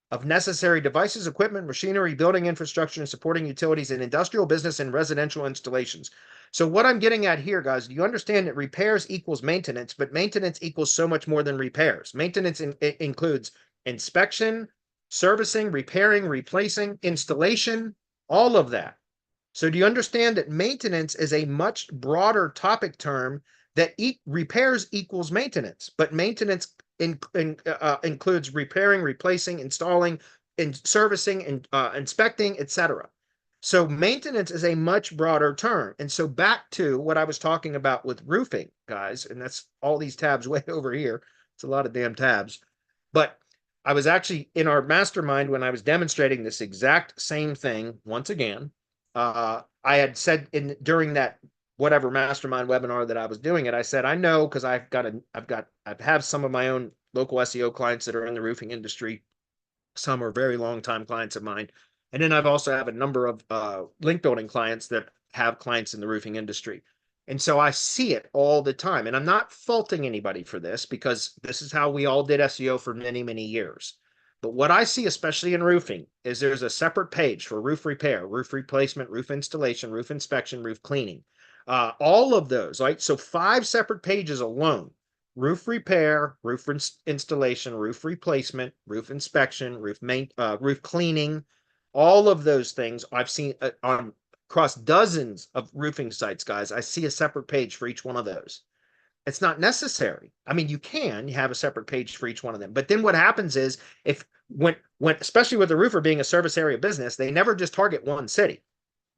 of necessary devices, equipment, machinery, building infrastructure, and supporting utilities in industrial, business, and residential installations. So what I'm getting at here, guys, do you understand that repairs equals maintenance, but maintenance equals so much more than repairs? Maintenance includes inspection, servicing, repairing, replacing, installation, all of that. So do you understand that maintenance is a much broader topic term that repairs equals maintenance, but maintenance includes repairing, replacing, installing, servicing, and inspecting, etc. So maintenance is a much broader term. And so back to what I was talking about with roofing, guys, and that's all these tabs way over here. It's a lot of damn tabs. But I was actually in our mastermind when I was demonstrating this exact same thing once again. I had said during that whatever mastermind webinar that I was doing it, I said, I know, because I have some of my own local SEO clients that are in the roofing industry. Some are very long time clients of mine. And then I've also have a number of link building clients that have clients in the roofing industry. And so I see it all the time. And I'm not faulting anybody for this, because this is how we all did SEO for many, many years. But what I see, especially in roofing, is there's a separate page for roof repair, roof replacement, roof installation, roof inspection, roof cleaning. All of those, right? So 5 separate pages alone: roof repair, roof installation, roof replacement, roof inspection, roof cleaning. All of those things I've seen on across dozens of roofing sites, guys. I see a separate page for each one of those. It's not necessary. I mean, you have a separate page for each one of them. But then what happens is, when especially with the roofer being a service area business, they never just target one city,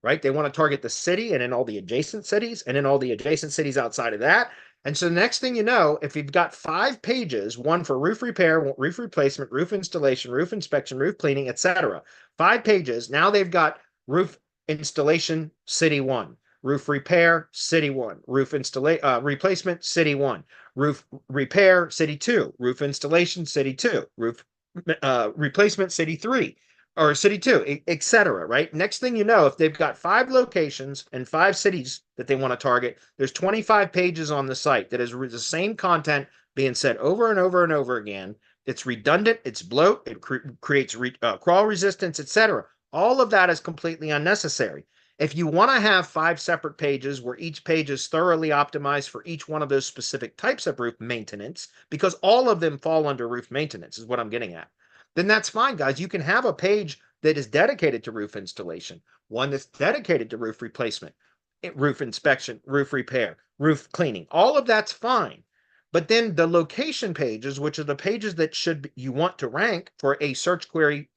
right? They want to target the city and then all the adjacent cities and then all the adjacent cities outside of that. And so the next thing you know, if you've got 5 pages, one for roof repair, roof replacement, roof installation, roof inspection, roof cleaning, etc., 5 pages, now they've got roof installation, city 1. Roof repair, city 1. Roof replacement, city 1. Roof repair, city 2. Roof installation, city 2. Roof replacement, city 3. Or city 2, etc. Right? Next thing you know, if they've got 5 locations and 5 cities that they want to target, there's 25 pages on the site that is the same content being said over and over and over again. It's redundant, it's bloat, it creates crawl resistance, etc. All of that is completely unnecessary. If you want to have 5 separate pages where each page is thoroughly optimized for each one of those specific types of roof maintenance, because all of them fall under roof maintenance is what I'm getting at, then that's fine, guys. You can have a page that is dedicated to roof installation, one that's dedicated to roof replacement, roof inspection, roof repair, roof cleaning. All of that's fine. But then the location pages, which are the pages that you want to rank for a search query,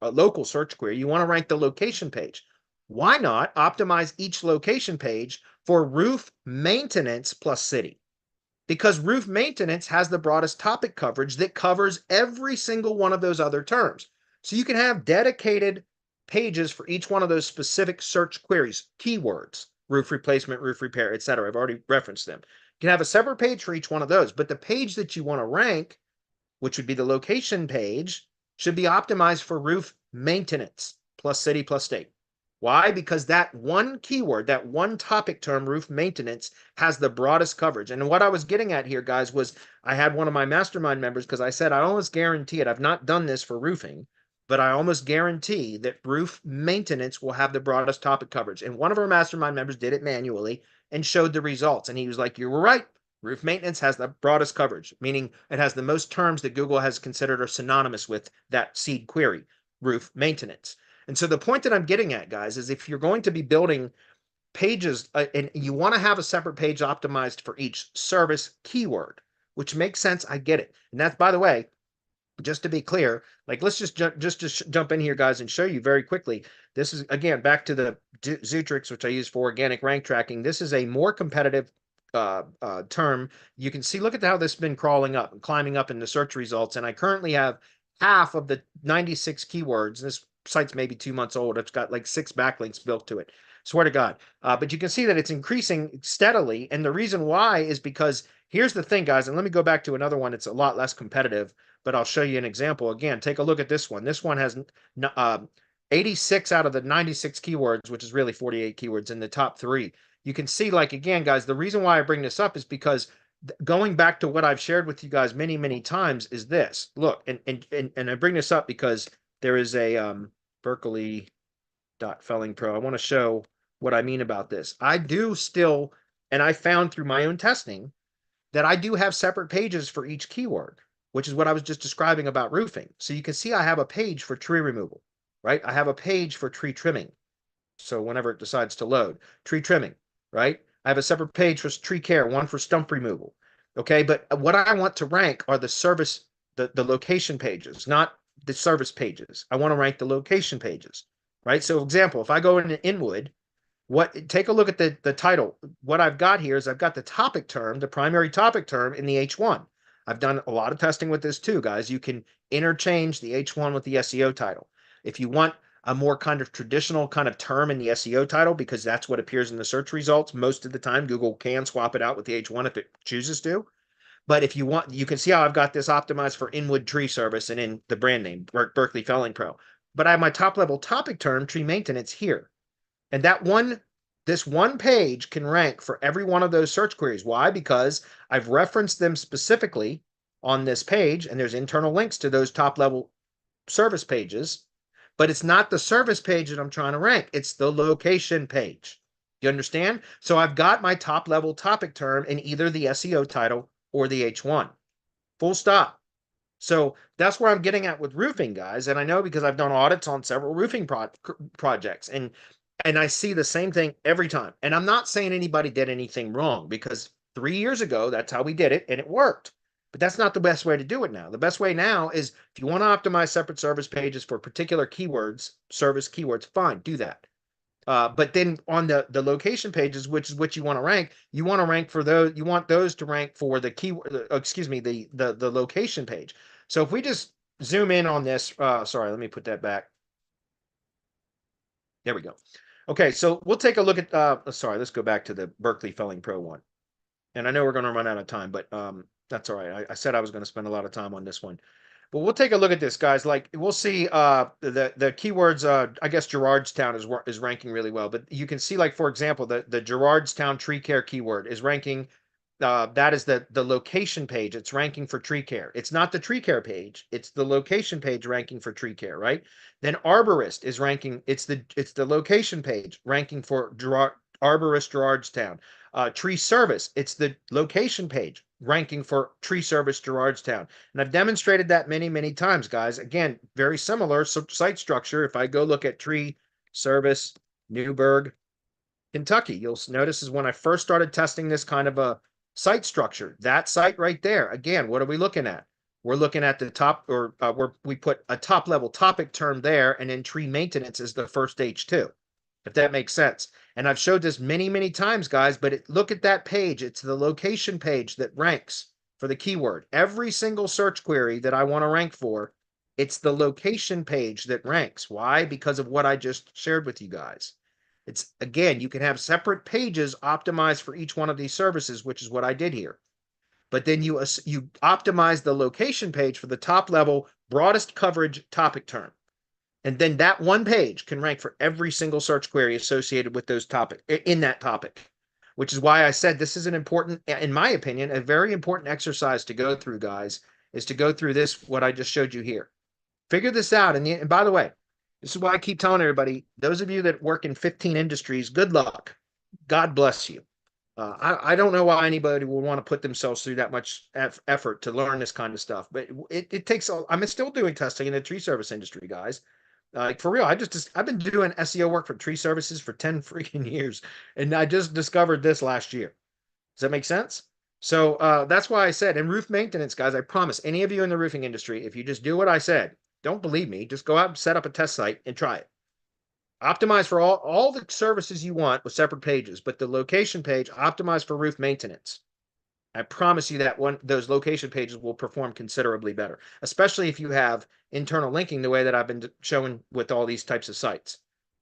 a local search query, you want to rank the location page. Why not optimize each location page for roof maintenance plus city? Because roof maintenance has the broadest topic coverage that covers every single one of those other terms. So you can have dedicated pages for each one of those specific search queries, keywords, roof replacement, roof repair, etc. I've already referenced them. You can have a separate page for each one of those, but the page that you want to rank, which would be the location page, should be optimized for roof maintenance plus city plus state. Why? Because that one keyword, that one topic term, roof maintenance, has the broadest coverage. And what I was getting at here, guys, was I had one of my mastermind members, because I said, I almost guarantee it. I've not done this for roofing, but I almost guarantee that roof maintenance will have the broadest topic coverage. And one of our mastermind members did it manually and showed the results. And he was like, you were right. Roof maintenance has the broadest coverage, meaning it has the most terms that Google has considered are synonymous with that seed query, roof maintenance. And so the point that I'm getting at, guys, is if you're going to be building pages and you want to have a separate page optimized for each service keyword, which makes sense, I get it. And that's, by the way, just to be clear, like let's just jump in here, guys, and show you very quickly. This is, again, back to the Zootrix, which I use for organic rank tracking. This is a more competitive term. You can see, look at how this has been crawling up and climbing up in the search results. And I currently have half of the 96 keywords. This site's maybe 2 months old. It's got like 6 backlinks built to it. Swear to God. But you can see that it's increasing steadily. And the reason why is because here's the thing, guys. And let me go back to another one. It's a lot less competitive, but I'll show you an example. Again, take a look at this one. This one has 86 out of the 96 keywords, which is really 48 keywords in the top 3. You can see, like, again, guys, the reason why I bring this up is because going back to what I've shared with you guys many, many times is this. Look, and I bring this up because there is a Berkeley.Felling Pro. I want to show what I mean about this. I do still, and I found through my own testing that I do have separate pages for each keyword, which is what I was just describing about roofing. So you can see I have a page for tree removal, right? I have a page for tree trimming. So whenever it decides to load, tree trimming, right? I have a separate page for tree care, one for stump removal. Okay, but what I want to rank are the service, the location pages, not the service pages. I want to rank the location pages, right? So example, if I go into Inwood, take a look at the title. What I've got here is I've got the topic term, the primary topic term in the H1. I've done a lot of testing with this too, guys. You can interchange the H1 with the SEO title. If you want a more kind of traditional kind of term in the SEO title, because that's what appears in the search results, most of the time Google can swap it out with the H1 if it chooses to. But if you want, you can see how I've got this optimized for Inwood Tree Service and in the brand name, Berkeley Felling Pro. But I have my top level topic term, tree maintenance, here. And this one page can rank for every one of those search queries. Why? Because I've referenced them specifically on this page, and there's internal links to those top level service pages, but it's not the service page that I'm trying to rank. It's the location page. You understand? So I've got my top level topic term in either the SEO title or the H1. Full stop. So that's where I'm getting at with roofing, guys. And I know because I've done audits on several roofing projects, and I see the same thing every time. And I'm not saying anybody did anything wrong, because 3 years ago, that's how we did it and it worked. But that's not the best way to do it now. The best way now is if you want to optimize separate service pages for particular keywords, service keywords, fine, do that. But then on the location pages, which is what you want to rank for those, you want those to rank for the keyword, excuse me, the location page. So if we just zoom in on this, sorry, let me put that back. There we go. Okay, so we'll take a look at, sorry, let's go back to the Berkeley Felling Pro one. And I know we're going to run out of time, but that's all right. I said I was going to spend a lot of time on this one. But we'll take a look at this, guys. Like, we'll see the keywords, I guess Gerardstown is ranking really well. But you can see, like, for example, the Gerardstown tree care keyword is ranking, that is the location page. It's ranking for tree care. It's not the tree care page. It's the location page ranking for tree care, right? Then arborist is ranking, it's the location page ranking for arborist Gerardstown. Tree service, it's the location page ranking for tree service Gerardstown. And I've demonstrated that many, many times, guys. Again, very similar site structure. If I go look at tree service Newburgh, Kentucky, you'll notice is when I first started testing this kind of a site structure, that site right there. Again, what are we looking at? We're looking at the top, or we put a top level topic term there, and then tree maintenance is the first H2, if that makes sense. And I've showed this many, many times, guys, but look at that page. It's the location page that ranks for the keyword. Every single search query that I want to rank for, it's the location page that ranks. Why? Because of what I just shared with you guys. It's, again, you can have separate pages optimized for each one of these services, which is what I did here. But then you optimize the location page for the top level, broadest coverage topic term. And then that one page can rank for every single search query associated with those topic in that topic, which is why I said this is an important, in my opinion, a very important exercise to go through, guys, is to go through this, what I just showed you here. Figure this out. And by the way, this is why I keep telling everybody, those of you that work in 15 industries, good luck. God bless you. I don't know why anybody would want to put themselves through that much effort to learn this kind of stuff, but it takes, I'm still doing testing in the tree service industry, guys. Like, for real, I've been doing SEO work for tree services for 10 freaking years, and I just discovered this last year. Does that make sense? So that's why I said, in roof maintenance, guys, I promise any of you in the roofing industry, if you just do what I said, don't believe me, just go out and set up a test site and try it. Optimize for all the services you want with separate pages, but the location page, optimize for roof maintenance. I promise you that those location pages will perform considerably better, especially if you have internal linking the way that I've been showing with all these types of sites.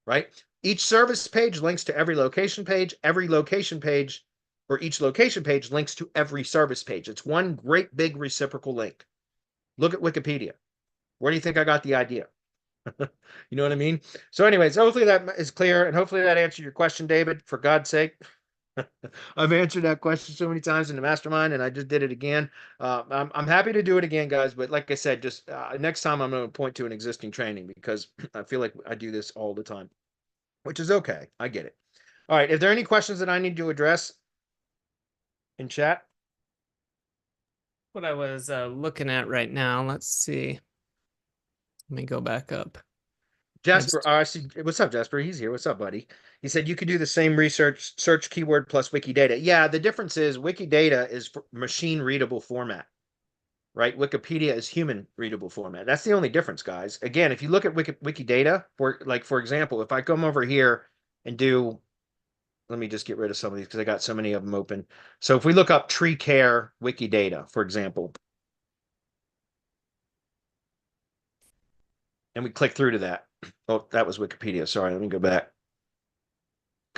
right? Each service page links to every location page. Every location page, or each location page, links to every service page. It's one great big reciprocal link. Look at Wikipedia. Where do you think I got the idea? You know what I mean? So anyways, hopefully that is clear, and hopefully that answered your question, David, for God's sake. I've answered that question so many times in the mastermind, and I just did it again. I'm happy to do it again, guys. But like I said, just next time I'm going to point to an existing training because I feel like I do this all the time, which is okay. I get it. All right. If there are any questions that I need to address in chat, What I was looking at right now, let's see. Let me go back up. Jasper, I see. What's up, Jasper? He's here. What's up, buddy? He said you could do the same research, search keyword plus Wikidata. Yeah, the difference is Wikidata is machine readable format, right? Wikipedia is human readable format. That's the only difference, guys. Again, if you look at Wikidata, for example, if I come over here and do, let me just get rid of some of these because I got so many of them open. So if we look up tree care Wikidata, for example, and we click through to that. Oh, that was Wikipedia. Sorry, let me go back.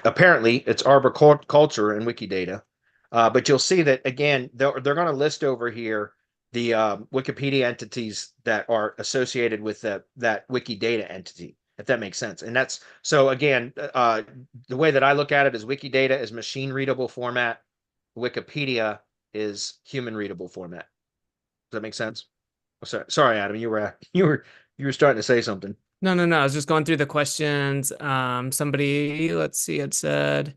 Apparently, it's arboriculture and Wikidata. But you'll see that, again, they're going to list over here the Wikipedia entities that are associated with that Wikidata entity, if that makes sense. And that's, so again, the way that I look at it is Wikidata is machine readable format. Wikipedia is human readable format. Does that make sense? Oh, sorry, Adam, you were starting to say something. No. I was just going through the questions. Somebody, let's see, had said,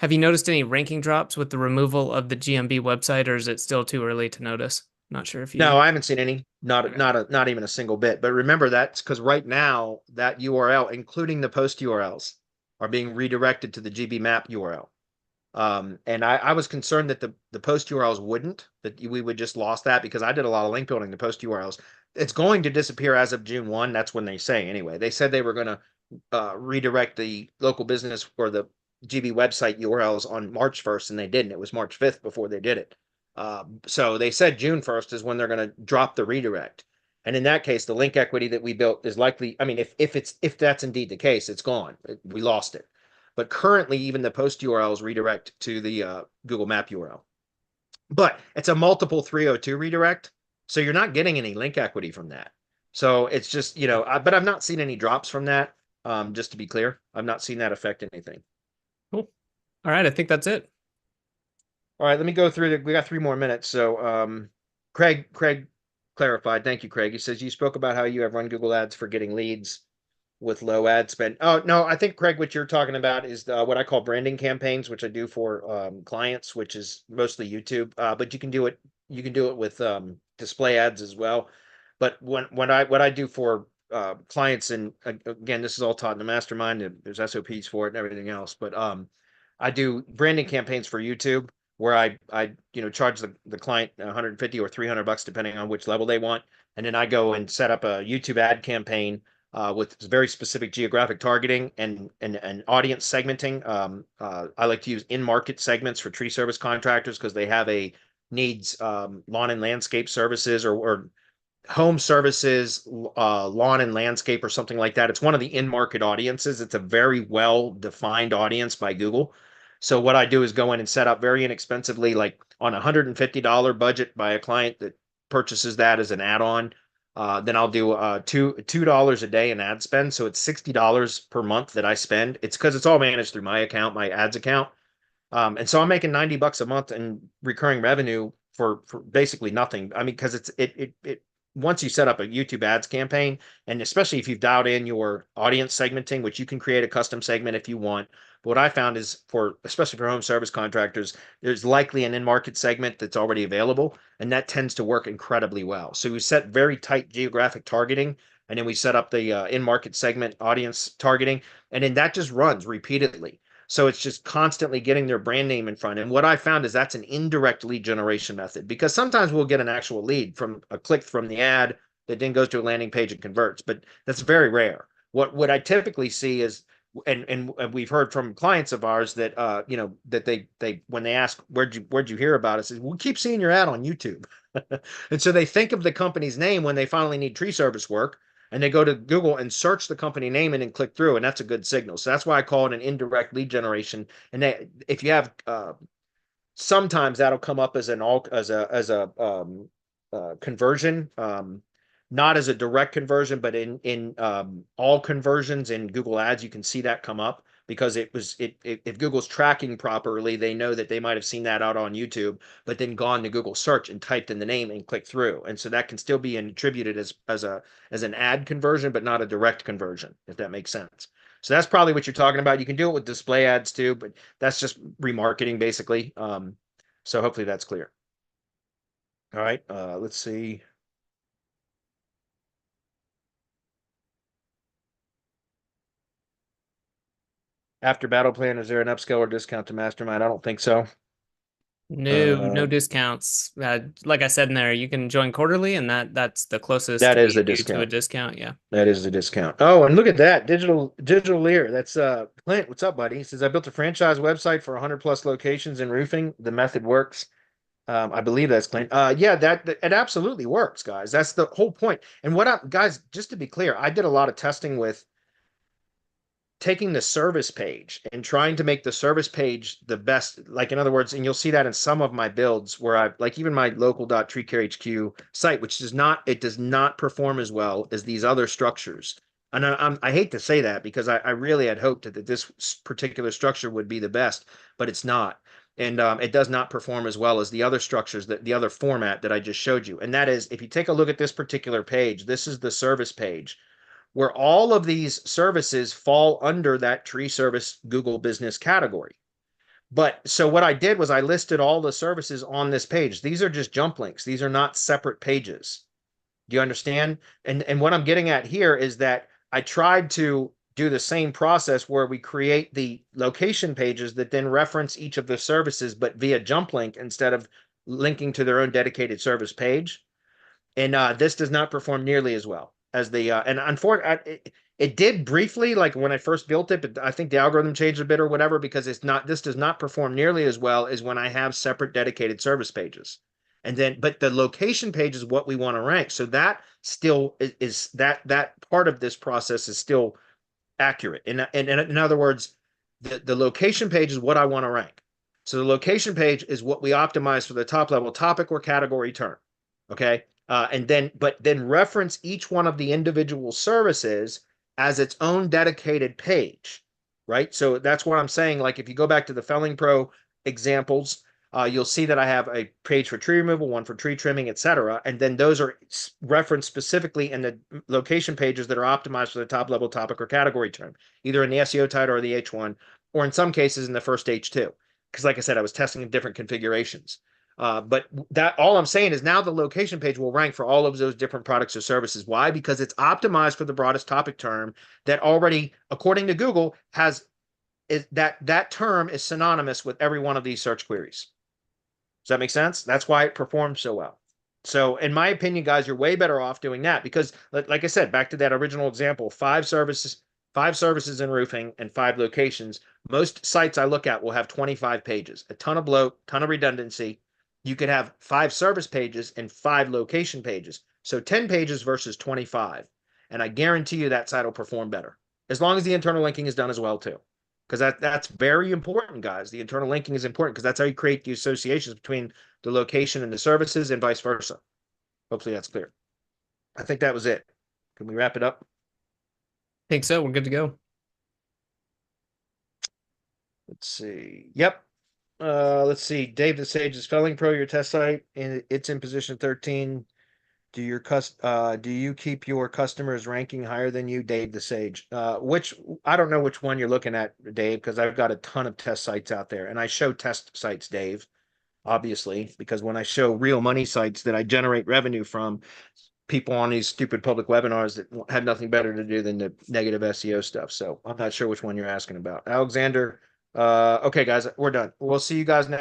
have you noticed any ranking drops with the removal of the GMB website, or is it still too early to notice? Not sure if you. No, I haven't seen any. Okay. Not even a single bit. But remember, that's because right now that URL, including the post URLs, are being redirected to the GB map URL. And I was concerned that the post URLs wouldn't, that we would just lost that, because I did a lot of link building to post URLs. It's going to disappear as of June 1. That's when they say anyway. They said they were going to redirect the local business or the GB website URLs on March 1st, and they didn't. It was March 5th before they did it. So they said June 1st is when they're going to drop the redirect. And in that case, the link equity that we built is likely, I mean, if that's indeed the case, it's gone. We lost it. But currently, even the post URLs redirect to the Google Map URL. But it's a multiple 302 redirect, so you're not getting any link equity from that. So it's just, but I've not seen any drops from that. Just to be clear, I've not seen that affect anything. Cool. All right, I think that's it. All right, let me go through. We got 3 more minutes. So Craig clarified. Thank you, Craig. He says you spoke about how you have run Google Ads for getting leads with low ad spend. Oh, no, I think, Craig, what you're talking about is what I call branding campaigns, which I do for clients, which is mostly YouTube. But you can do it with display ads as well. But what I do for clients, and again, this is all taught in the mastermind, and there's SOPs for it and everything else. But I do branding campaigns for YouTube where I charge the client $150 or $300 depending on which level they want. And then I go and set up a YouTube ad campaign with very specific geographic targeting and audience segmenting. I like to use in-market segments for tree service contractors because they have needs lawn and landscape services or home services, lawn and landscape or something like that. It's one of the in-market audiences. It's a very well-defined audience by Google. So what I do is go in and set up very inexpensively, like on a $150 budget by a client that purchases that as an add-on. Then I'll do $2 a day in ad spend. So it's $60 per month that I spend. It's because it's all managed through my account, my ads account. And so I'm making $90 a month in recurring revenue for basically nothing. I mean, because it once you set up a YouTube ads campaign, and especially if you've dialed in your audience segmenting, which you can create a custom segment if you want. But what I found is especially for home service contractors, there's likely an in-market segment that's already available, and that tends to work incredibly well. So we set very tight geographic targeting, and then we set up the in-market segment audience targeting, and then that just runs repeatedly. So it's just constantly getting their brand name in front. And what I found is that's an indirect lead generation method, because sometimes we'll get an actual lead from a click from the ad that then goes to a landing page and converts, but that's very rare. What I typically see is, and we've heard from clients of ours that that they when they ask where'd you hear about us, is we keep seeing your ad on YouTube. And so they think of the company's name when they finally need tree service work, and they go to Google and search the company name and then click through, and that's a good signal. So that's why I call it an indirect lead generation. And if you have sometimes that'll come up as a conversion, not as a direct conversion, but in all conversions in Google Ads, you can see that come up because if Google's tracking properly, they know that they might have seen that out on YouTube, but then gone to Google search and typed in the name and clicked through, and so that can still be attributed as an ad conversion, but not a direct conversion, if that makes sense. So that's probably what you're talking about. You can do it with display ads too, but that's just remarketing basically. So hopefully that's clear. All right, let's see. After battle plan, is there an upscale or discount to mastermind? I don't think so. No discounts. Like I said in there, you can join quarterly, and that's the closest That is the we do to discount. a discount. Yeah. That is the discount. Oh, and look at that. Digital Lear. That's Clint. What's up, buddy? He says, I built a franchise website for 100+ locations in roofing. The method works. I believe that's Clint. Yeah, that it absolutely works, guys. That's the whole point. And guys, just to be clear, I did a lot of testing with taking the service page and trying to make the service page the best. Like, in other words, and you'll see that in some of my builds where I've, like, even my local.treecare.hq site, which does not perform as well as these other structures. And I hate to say that because I really had hoped that this particular structure would be the best, but it's not. And it does not perform as well as the other structures, that the other format that I just showed you. And that is, if you take a look at this particular page, this is the service page, where all of these services fall under that tree service Google business category. But so what I did was I listed all the services on this page. These are just jump links. These are not separate pages. Do you understand? And what I'm getting at here is that I tried to do the same process where we create the location pages that then reference each of the services, but via jump link instead of linking to their own dedicated service page. And this does not perform nearly as well as the and unfortunately it did briefly, like when I first built it, but I think the algorithm changed a bit or whatever, because this does not perform nearly as well as when I have separate dedicated service pages. And then, but the location page is what we want to rank. So that still is that part of this process is still accurate. And in other words, the location page is what I want to rank. So the location page is what we optimize for the top level topic or category term. Okay. But then reference each one of the individual services as its own dedicated page, right? So that's what I'm saying. Like, if you go back to the Felling Pro examples, you'll see that I have a page for tree removal, one for tree trimming, etc. And then those are referenced specifically in the location pages that are optimized for the top level topic or category term, either in the SEO title or the H1, or in some cases in the first H2. Because like I said, I was testing in different configurations. But that all I'm saying is now the location page will rank for all of those different products or services. Why? Because it's optimized for the broadest topic term that already, according to Google, that term is synonymous with every one of these search queries. Does that make sense? That's why it performs so well. So in my opinion, guys, you're way better off doing that because, like I said, back to that original example, 5 services in roofing and 5 locations. Most sites I look at will have 25 pages, a ton of bloat, ton of redundancy. You could have 5 service pages and 5 location pages. So 10 pages versus 25. And I guarantee you that site will perform better, as long as the internal linking is done as well too. Because that's very important, guys. The internal linking is important because that's how you create the associations between the location and the services and vice versa. Hopefully that's clear. I think that was it. Can we wrap it up? I think so. We're good to go. Let's see. Yep. Let's see. Dave the Sage is Felling Pro, your test site, and it's in position 13. Do you keep your customers ranking higher than you, Dave the Sage? Which I don't know which one you're looking at, Dave, because I've got a ton of test sites out there, and I show test sites, Dave, obviously, because when I show real money sites that I generate revenue from, people on these stupid public webinars that had nothing better to do than the negative SEO stuff. So I'm not sure which one you're asking about. Alexander. Okay, guys, we're done. We'll see you guys next